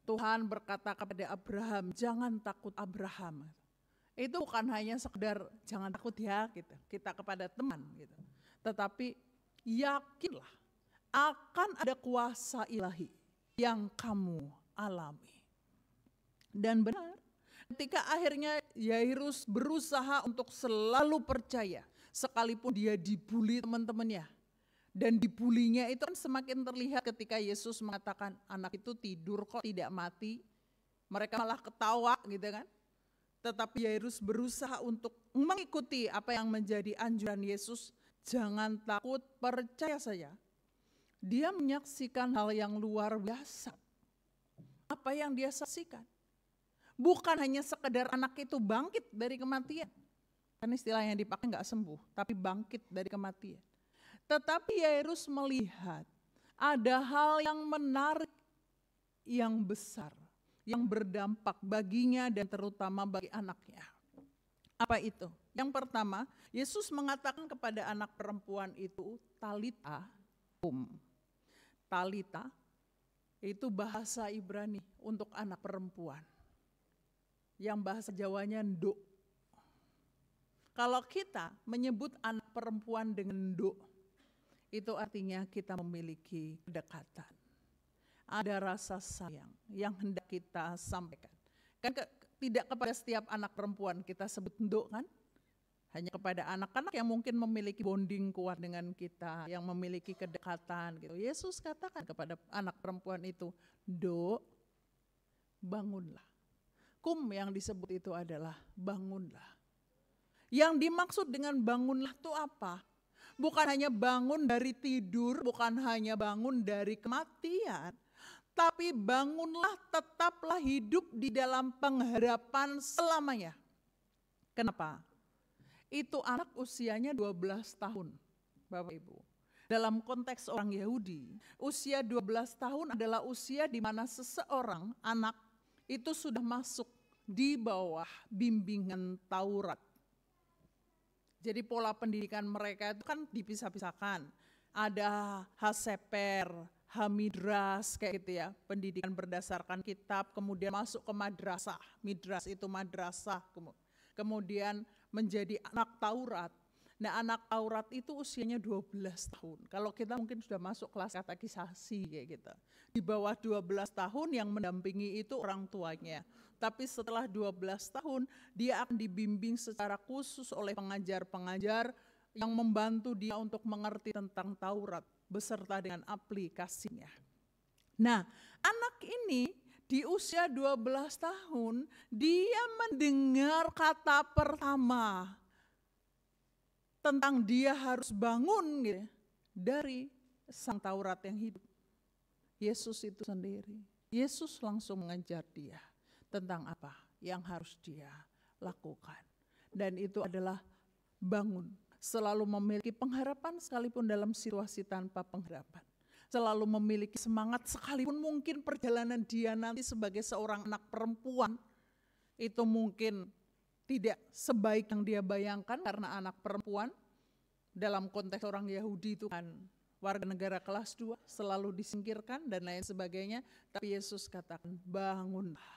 Tuhan berkata kepada Abraham, jangan takut Abraham. Itu bukan hanya sekedar jangan takut ya gitu, kita kepada teman gitu. Tetapi yakinlah akan ada kuasa ilahi yang kamu alami. Dan benar, ketika akhirnya Yairus berusaha untuk selalu percaya, sekalipun dia dibully teman-temannya. Dan dibulinya itu kan semakin terlihat ketika Yesus mengatakan anak itu tidur kok tidak mati. Mereka malah ketawa gitu kan. Tetapi Yairus berusaha untuk mengikuti apa yang menjadi anjuran Yesus. Jangan takut, percaya saja. Dia menyaksikan hal yang luar biasa. Apa yang dia saksikan? Bukan hanya sekedar anak itu bangkit dari kematian. Kan istilah yang dipakai enggak sembuh, tapi bangkit dari kematian. Tetapi Yairus melihat ada hal yang menarik, yang besar, yang berdampak baginya dan terutama bagi anaknya. Apa itu? Yang pertama, Yesus mengatakan kepada anak perempuan itu, Talita kum. Talita itu bahasa Ibrani untuk anak perempuan. Yang bahasa Jawanya nduk. Kalau kita menyebut anak perempuan dengan nduk, itu artinya kita memiliki kedekatan. Ada rasa sayang yang hendak kita sampaikan. Kan tidak kepada setiap anak perempuan kita sebut nduk kan? Hanya kepada anak-anak yang mungkin memiliki bonding kuat dengan kita, yang memiliki kedekatan gitu. Yesus katakan kepada anak perempuan itu, nduk, bangunlah. Kum yang disebut itu adalah bangunlah. Yang dimaksud dengan bangunlah itu apa? Bukan hanya bangun dari tidur, bukan hanya bangun dari kematian, tapi bangunlah, tetaplah hidup di dalam pengharapan selamanya. Kenapa? Itu anak usianya 12 tahun, Bapak Ibu. Dalam konteks orang Yahudi, usia 12 tahun adalah usia di mana seseorang, anak, itu sudah masuk di bawah bimbingan Taurat. Jadi pola pendidikan mereka itu kan dipisah-pisahkan. Ada Haseper, Hamidras kayak gitu ya. Pendidikan berdasarkan kitab, kemudian masuk ke madrasah. Midras itu madrasah. Kemudian menjadi anak Taurat. Nah, anak Taurat itu usianya 12 tahun. Kalau kita mungkin sudah masuk kelas katekisasi kayak gitu. Di bawah 12 tahun yang mendampingi itu orang tuanya. Tapi setelah 12 tahun, dia akan dibimbing secara khusus oleh pengajar-pengajar yang membantu dia untuk mengerti tentang Taurat beserta dengan aplikasinya. Nah, anak ini di usia 12 tahun, dia mendengar kata pertama tentang dia harus bangun gitu, dari sang Taurat yang hidup. Yesus itu sendiri. Yesus langsung mengajar dia tentang apa yang harus dia lakukan. Dan itu adalah bangun. Selalu memiliki pengharapan sekalipun dalam situasi tanpa pengharapan. Selalu memiliki semangat sekalipun mungkin perjalanan dia nanti sebagai seorang anak perempuan itu mungkin tidak sebaik yang dia bayangkan karena anak perempuan dalam konteks orang Yahudi itu kan warga negara kelas 2 selalu disingkirkan dan lain sebagainya. Tapi Yesus katakan bangunlah.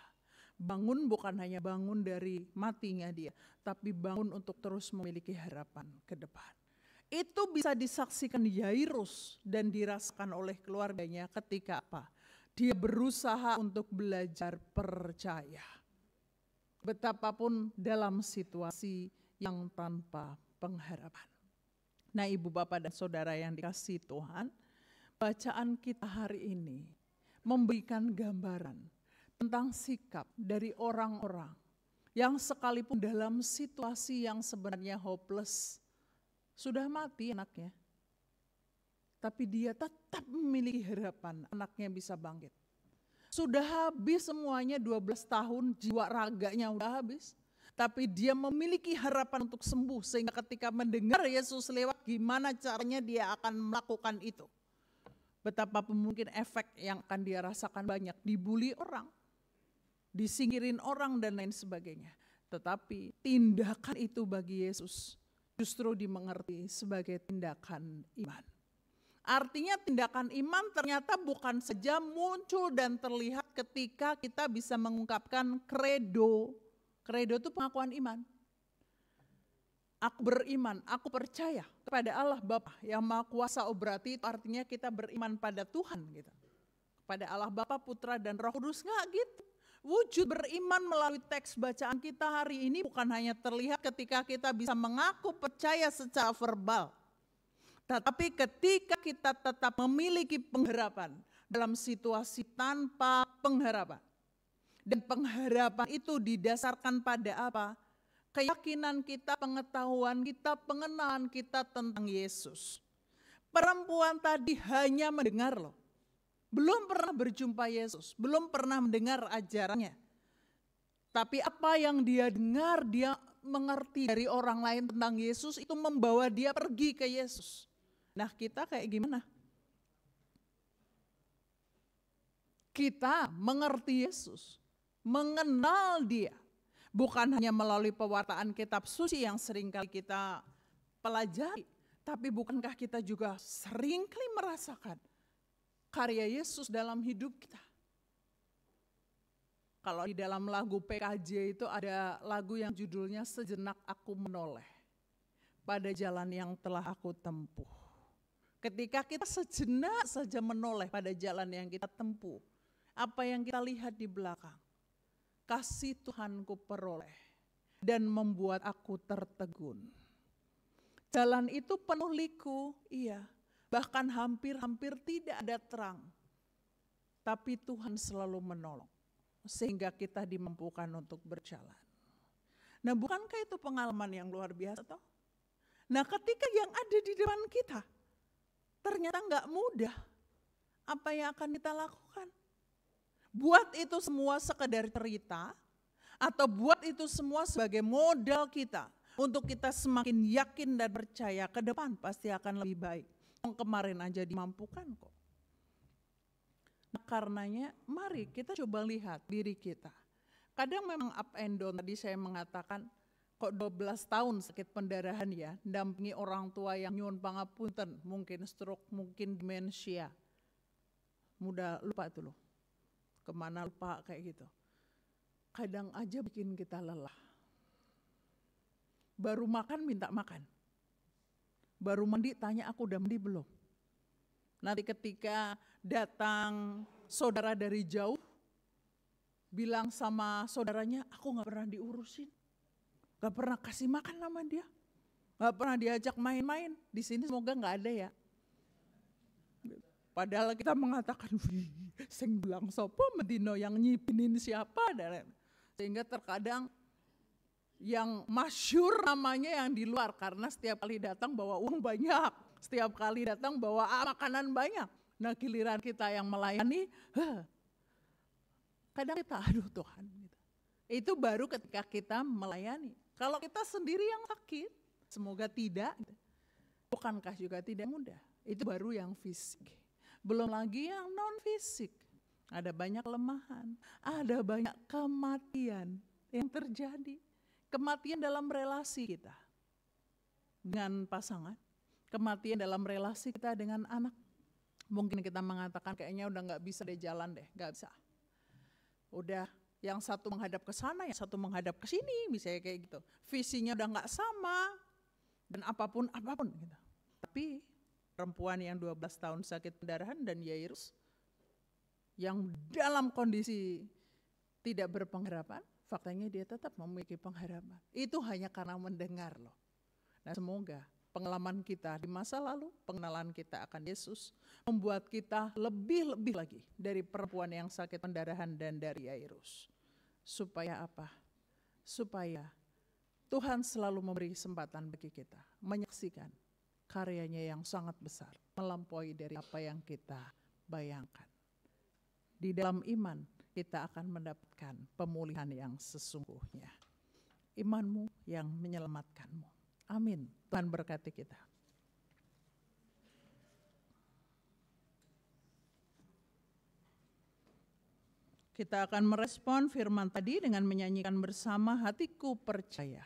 Bangun bukan hanya bangun dari matinya dia, tapi bangun untuk terus memiliki harapan ke depan. Itu bisa disaksikan Yairus dan dirasakan oleh keluarganya ketika apa? Dia berusaha untuk belajar percaya. Betapapun dalam situasi yang tanpa pengharapan. Nah, Ibu, Bapak, dan Saudara yang dikasihi Tuhan, bacaan kita hari ini memberikan gambaran tentang sikap dari orang-orang yang sekalipun dalam situasi yang sebenarnya hopeless, sudah mati anaknya, tapi dia tetap memiliki harapan anaknya bisa bangkit. Sudah habis semuanya 12 tahun, jiwa raganya udah habis, tapi dia memiliki harapan untuk sembuh sehingga ketika mendengar Yesus lewat, gimana caranya dia akan melakukan itu. Betapapun mungkin efek yang akan dia rasakan banyak, dibully orang, disingkirin orang dan lain sebagainya. Tetapi tindakan itu bagi Yesus justru dimengerti sebagai tindakan iman. Artinya tindakan iman ternyata bukan saja muncul dan terlihat ketika kita bisa mengungkapkan kredo. Kredo itu pengakuan iman. Aku beriman, aku percaya kepada Allah Bapa yang Maha Kuasa. Berarti itu artinya kita beriman pada Tuhan gitu. Kepada Allah Bapa, Putra dan Roh Kudus, enggak gitu. Wujud beriman melalui teks bacaan kita hari ini bukan hanya terlihat ketika kita bisa mengaku percaya secara verbal. Tetapi ketika kita tetap memiliki pengharapan dalam situasi tanpa pengharapan. Dan pengharapan itu didasarkan pada apa? Keyakinan kita, pengetahuan kita, pengenalan kita tentang Yesus. Perempuan tadi hanya mendengar loh. Belum pernah berjumpa Yesus, belum pernah mendengar ajarannya. Tapi apa yang dia dengar, dia mengerti dari orang lain tentang Yesus, itu membawa dia pergi ke Yesus. Nah, kita kayak gimana? Kita mengerti Yesus, mengenal dia. Bukan hanya melalui pewartaan kitab suci yang seringkali kita pelajari. Tapi bukankah kita juga seringkali merasakan karya Yesus dalam hidup kita. Kalau di dalam lagu PKJ itu ada lagu yang judulnya Sejenak Aku Menoleh pada jalan yang telah aku tempuh. Ketika kita sejenak saja menoleh pada jalan yang kita tempuh, apa yang kita lihat di belakang? Kasih Tuhanku peroleh dan membuat aku tertegun. Jalan itu penuh liku, iya. Bahkan hampir-hampir tidak ada terang. Tapi Tuhan selalu menolong. Sehingga kita dimampukan untuk berjalan. Nah, bukankah itu pengalaman yang luar biasa toh? Nah, ketika yang ada di depan kita ternyata nggak mudah, apa yang akan kita lakukan? Buat itu semua sekedar cerita, atau buat itu semua sebagai modal kita untuk kita semakin yakin dan percaya ke depan pasti akan lebih baik. Kemarin aja dimampukan kok. Nah, karenanya mari kita coba lihat diri kita. Kadang memang up and down, tadi saya mengatakan kok 12 tahun sakit pendarahan ya, dampingi orang tua yang nyuwun pangapunten, mungkin stroke, mungkin demensia. Mudah lupa itu loh, kemana lupa kayak gitu. Kadang aja bikin kita lelah. Baru makan minta makan. Baru mandi tanya aku udah mandi belum. Nanti ketika datang saudara dari jauh, bilang sama saudaranya, aku gak pernah diurusin. Gak pernah kasih makan sama dia. Gak pernah diajak main-main. Di sini semoga gak ada ya. Padahal kita mengatakan, sing bilang sopo medino yang nyipinin siapa. Sehingga terkadang yang masyhur namanya yang di luar. Karena setiap kali datang bawa uang banyak. Setiap kali datang bawa makanan banyak. Nah giliran kita yang melayani, kadang kita aduh Tuhan. Itu baru ketika kita melayani. Kalau kita sendiri yang sakit, semoga tidak. Bukankah juga tidak mudah. Itu baru yang fisik. Belum lagi yang non fisik. Ada banyak kelemahan, ada banyak kematian yang terjadi. Kematian dalam relasi kita dengan pasangan, kematian dalam relasi kita dengan anak. Mungkin kita mengatakan kayaknya udah gak bisa deh jalan deh, gak bisa. Udah yang satu menghadap ke sana, yang satu menghadap ke sini, misalnya kayak gitu. Visinya udah gak sama, dan apapun gitu. Tapi perempuan yang 12 tahun sakit pendarahan dan Yairus, yang dalam kondisi tidak berpengharapan, faktanya dia tetap memiliki pengharapan. Itu hanya karena mendengar loh. Nah semoga pengalaman kita di masa lalu, pengenalan kita akan Yesus, membuat kita lebih-lebih lagi dari perempuan yang sakit pendarahan dan dari Yairus. Supaya apa? Supaya Tuhan selalu memberi kesempatan bagi kita menyaksikan karyanya yang sangat besar, melampaui dari apa yang kita bayangkan. Di dalam iman kita akan mendapatkan pemulihan yang sesungguhnya. Imanmu yang menyelamatkanmu. Amin. Tuhan berkati kita. Kita akan merespon firman tadi dengan menyanyikan bersama Hatiku Percaya.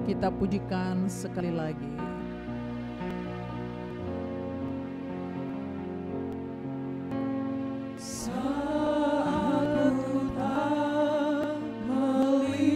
Kita pujikan sekali lagi. Saat ku tak melihat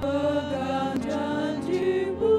pegang janji-Mu.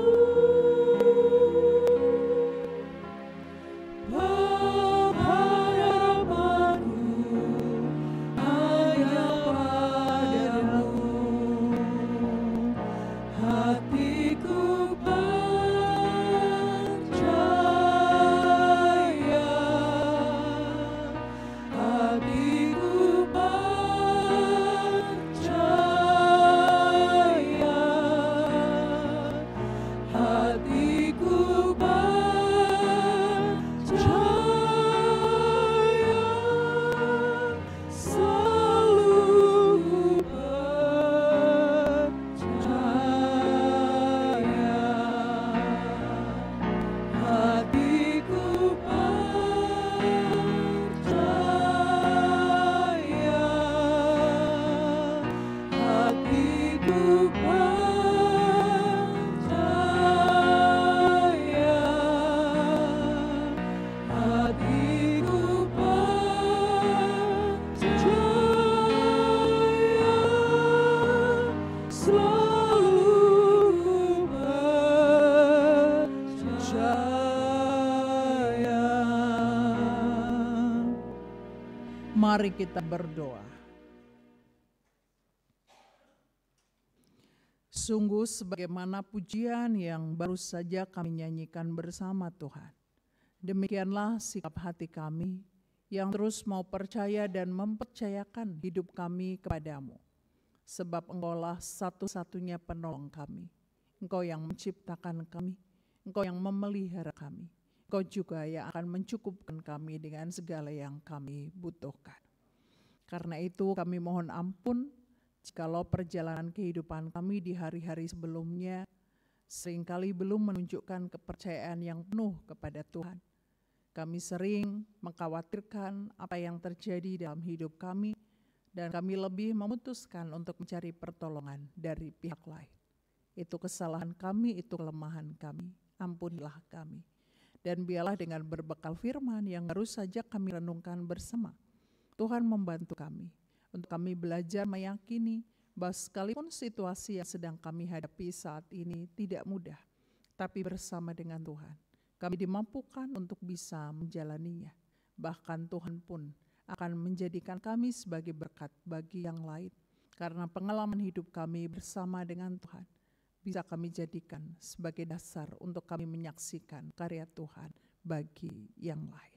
Mari kita berdoa. Sungguh sebagaimana pujian yang baru saja kami nyanyikan bersama Tuhan. Demikianlah sikap hati kami yang terus mau percaya dan mempercayakan hidup kami kepadamu. Sebab Engkaulah satu-satunya penolong kami. Engkau yang menciptakan kami, Engkau yang memelihara kami. Engkau juga yang akan mencukupkan kami dengan segala yang kami butuhkan. Karena itu kami mohon ampun jikalau perjalanan kehidupan kami di hari-hari sebelumnya seringkali belum menunjukkan kepercayaan yang penuh kepada Tuhan. Kami sering mengkhawatirkan apa yang terjadi dalam hidup kami dan kami lebih memutuskan untuk mencari pertolongan dari pihak lain. Itu kesalahan kami, itu kelemahan kami. Ampunilah kami. Dan biarlah dengan berbekal firman yang baru saja kami renungkan bersama, Tuhan membantu kami untuk kami belajar meyakini bahwa sekalipun situasi yang sedang kami hadapi saat ini tidak mudah, tapi bersama dengan Tuhan, kami dimampukan untuk bisa menjalaninya. Bahkan Tuhan pun akan menjadikan kami sebagai berkat bagi yang lain, karena pengalaman hidup kami bersama dengan Tuhan bisa kami jadikan sebagai dasar untuk kami menyaksikan karya Tuhan bagi yang lain.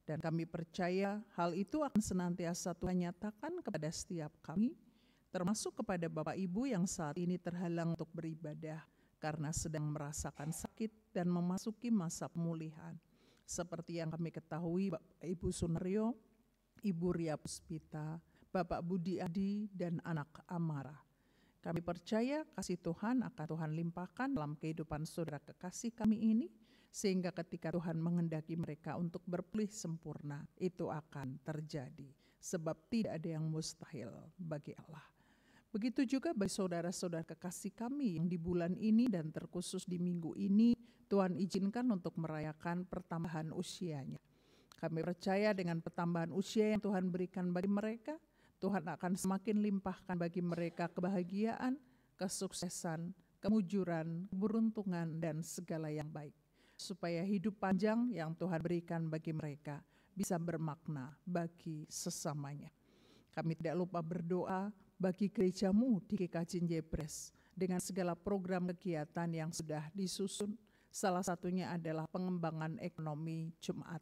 Dan kami percaya hal itu akan senantiasa Tuhan nyatakan kepada setiap kami, termasuk kepada Bapak Ibu yang saat ini terhalang untuk beribadah karena sedang merasakan sakit dan memasuki masa pemulihan. Seperti yang kami ketahui Bapak Ibu Sunaryo, Ibu Ria Puspita, Bapak Budi Adi, dan anak Amara. Kami percaya kasih Tuhan akan Tuhan limpahkan dalam kehidupan saudara kekasih kami ini, sehingga ketika Tuhan menghendaki mereka untuk berpulih sempurna, itu akan terjadi. Sebab tidak ada yang mustahil bagi Allah. Begitu juga bagi saudara-saudara kekasih kami yang di bulan ini dan terkhusus di minggu ini, Tuhan izinkan untuk merayakan pertambahan usianya. Kami percaya dengan pertambahan usia yang Tuhan berikan bagi mereka, Tuhan akan semakin limpahkan bagi mereka kebahagiaan, kesuksesan, kemujuran, keberuntungan, dan segala yang baik. Supaya hidup panjang yang Tuhan berikan bagi mereka bisa bermakna bagi sesamanya. Kami tidak lupa berdoa bagi gerejamu di GKJ Jebres dengan segala program kegiatan yang sudah disusun. Salah satunya adalah pengembangan ekonomi Jemaat.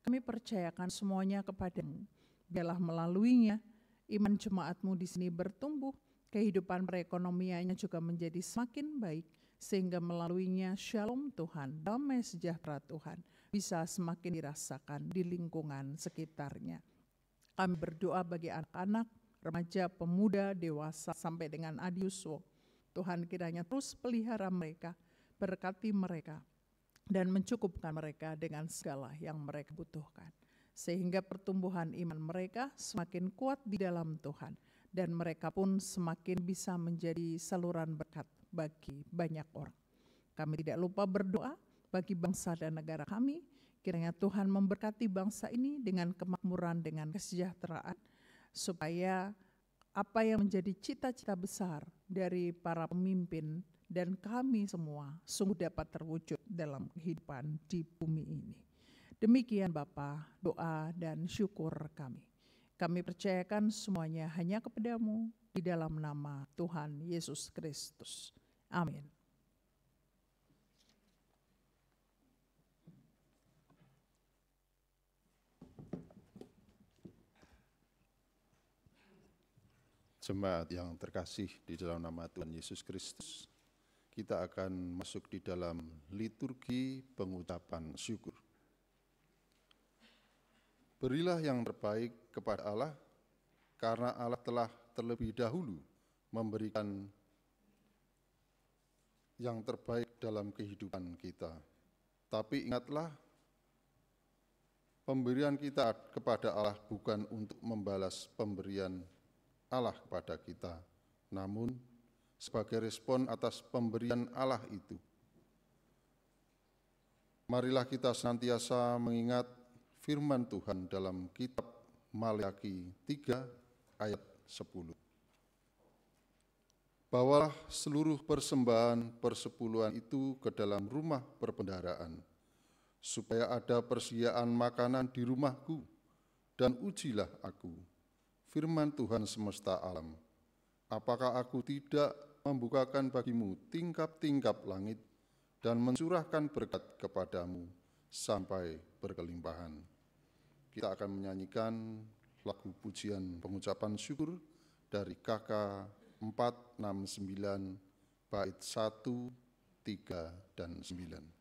Kami percayakan semuanya kepadamu. Biarlah melaluinya iman jemaatmu di sini bertumbuh, kehidupan perekonomiannya juga menjadi semakin baik, sehingga melaluinya shalom Tuhan, damai sejahtera Tuhan bisa semakin dirasakan di lingkungan sekitarnya. Kami berdoa bagi anak-anak, remaja, pemuda, dewasa, sampai dengan adiuswo. Tuhan kiranya terus pelihara mereka, berkati mereka, dan mencukupkan mereka dengan segala yang mereka butuhkan. Sehingga pertumbuhan iman mereka semakin kuat di dalam Tuhan, dan mereka pun semakin bisa menjadi saluran berkat bagi banyak orang. Kami tidak lupa berdoa bagi bangsa dan negara kami, kiranya Tuhan memberkati bangsa ini dengan kemakmuran, dengan kesejahteraan, supaya apa yang menjadi cita-cita besar dari para pemimpin dan kami semua sungguh dapat terwujud dalam kehidupan di bumi ini. Demikian Bapa, doa dan syukur kami. Kami percayakan semuanya hanya kepadamu di dalam nama Tuhan Yesus Kristus. Amin. Jemaat yang terkasih di dalam nama Tuhan Yesus Kristus, kita akan masuk di dalam liturgi pengucapan syukur. Berilah yang terbaik kepada Allah, karena Allah telah terlebih dahulu memberikan yang terbaik dalam kehidupan kita. Tapi ingatlah, pemberian kita kepada Allah bukan untuk membalas pemberian Allah kepada kita, namun sebagai respon atas pemberian Allah itu. Marilah kita senantiasa mengingat firman Tuhan dalam kitab Maleakhi 3 ayat 10. Bawalah seluruh persembahan persepuluhan itu ke dalam rumah perbendaharaan, supaya ada persediaan makanan di rumahku, dan ujilah aku, firman Tuhan semesta alam, apakah aku tidak membukakan bagimu tingkap-tingkap langit dan mencurahkan berkat kepadamu sampai berkelimpahan. Kita akan menyanyikan lagu pujian pengucapan syukur dari KK 469 bait 1, 3, dan 9.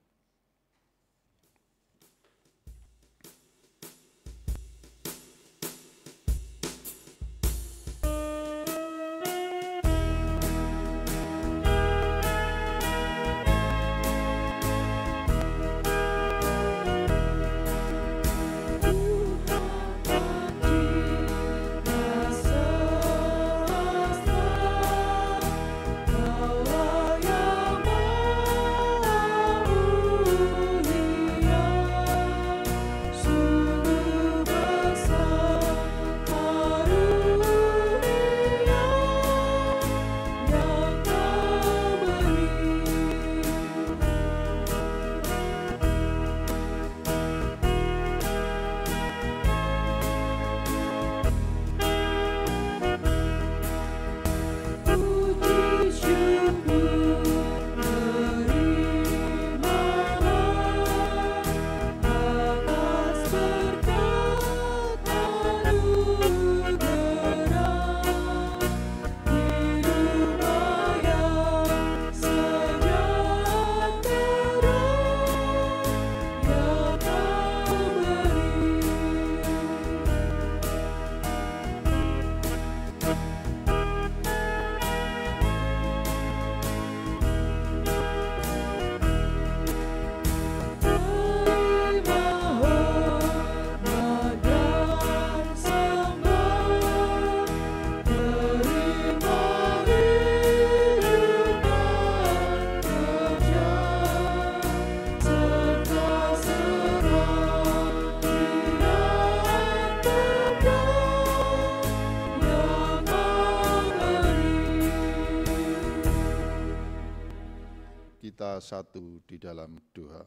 Kita satu di dalam doa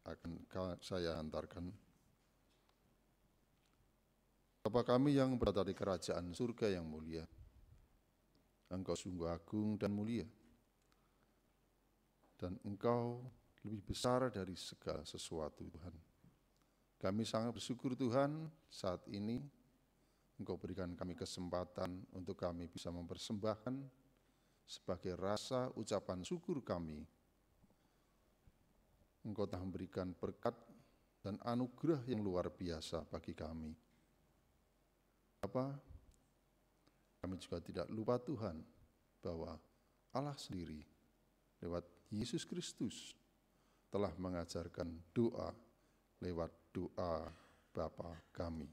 akan saya antarkan. Bapa kami yang berada di kerajaan surga yang mulia, Engkau sungguh agung dan mulia, dan Engkau lebih besar dari segala sesuatu, Tuhan. Kami sangat bersyukur, Tuhan, saat ini Engkau berikan kami kesempatan untuk kami bisa mempersembahkan sebagai rasa ucapan syukur kami. Engkau telah memberikan berkat dan anugerah yang luar biasa bagi kami. Bapa, kami juga tidak lupa, Tuhan, bahwa Allah sendiri lewat Yesus Kristus telah mengajarkan doa lewat doa Bapa kami.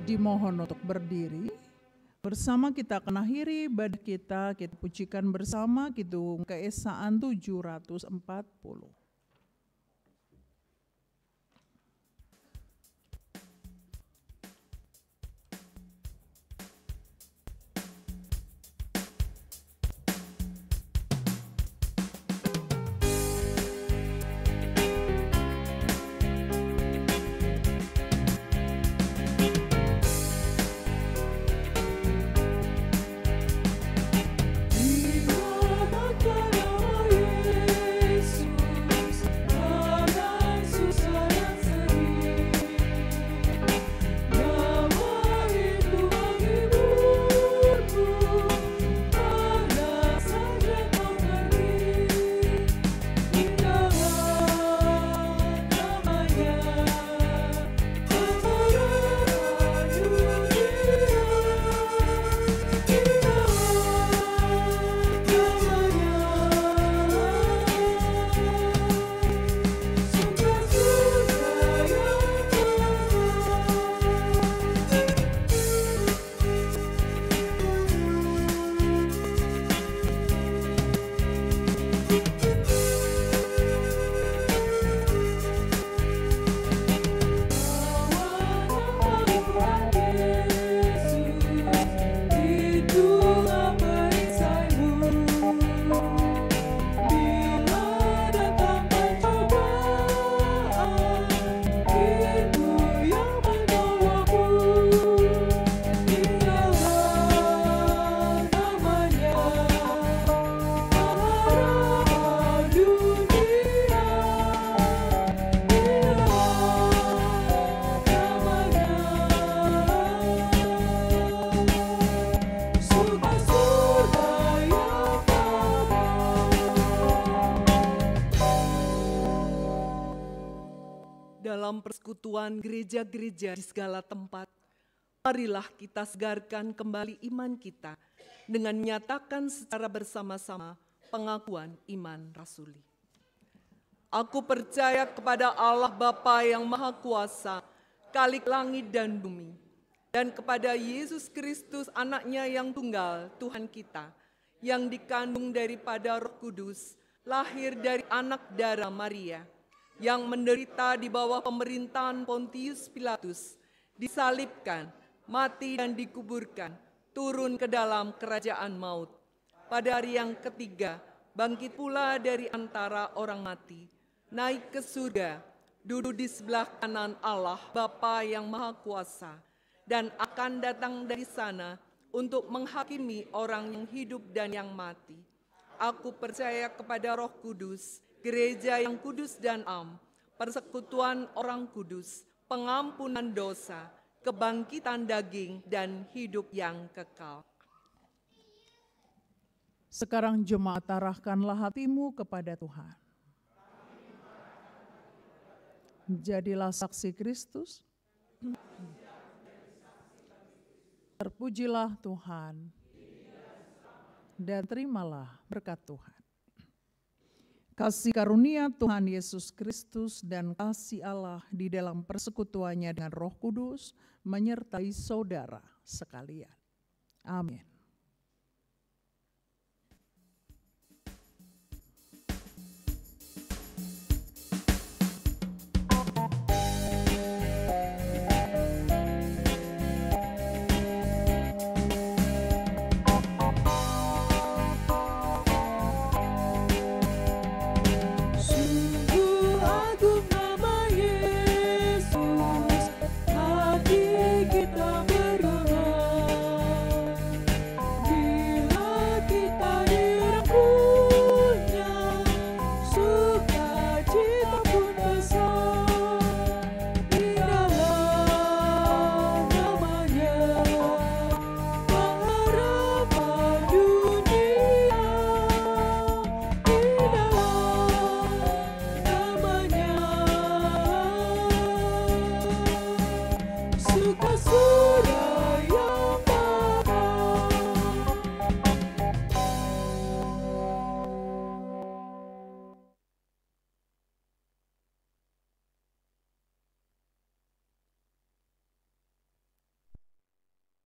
Dimohon untuk berdiri. Bersama kita akan akhiri ibadah kita pujikan bersama Kidung Keesaan 740. Dalam persekutuan gereja-gereja di segala tempat, marilah kita segarkan kembali iman kita dengan menyatakan secara bersama-sama pengakuan iman rasuli. Aku percaya kepada Allah Bapa yang Maha Kuasa, Khalik langit dan bumi, dan kepada Yesus Kristus anaknya yang tunggal, Tuhan kita, yang dikandung daripada Roh Kudus, lahir dari anak darah Maria, yang menderita di bawah pemerintahan Pontius Pilatus, disalibkan, mati dan dikuburkan, turun ke dalam kerajaan maut. Pada hari yang ketiga, bangkit pula dari antara orang mati, naik ke surga, duduk di sebelah kanan Allah Bapa yang Maha Kuasa, dan akan datang dari sana untuk menghakimi orang yang hidup dan yang mati. Aku percaya kepada Roh Kudus, gereja yang kudus dan am, persekutuan orang kudus, pengampunan dosa, kebangkitan daging, dan hidup yang kekal. Sekarang jemaat arahkanlah hatimu kepada Tuhan. Jadilah saksi Kristus. Terpujilah Tuhan. Dan terimalah berkat Tuhan. Kasih karunia Tuhan Yesus Kristus dan kasih Allah di dalam persekutuannya dengan Roh Kudus menyertai saudara sekalian. Amin.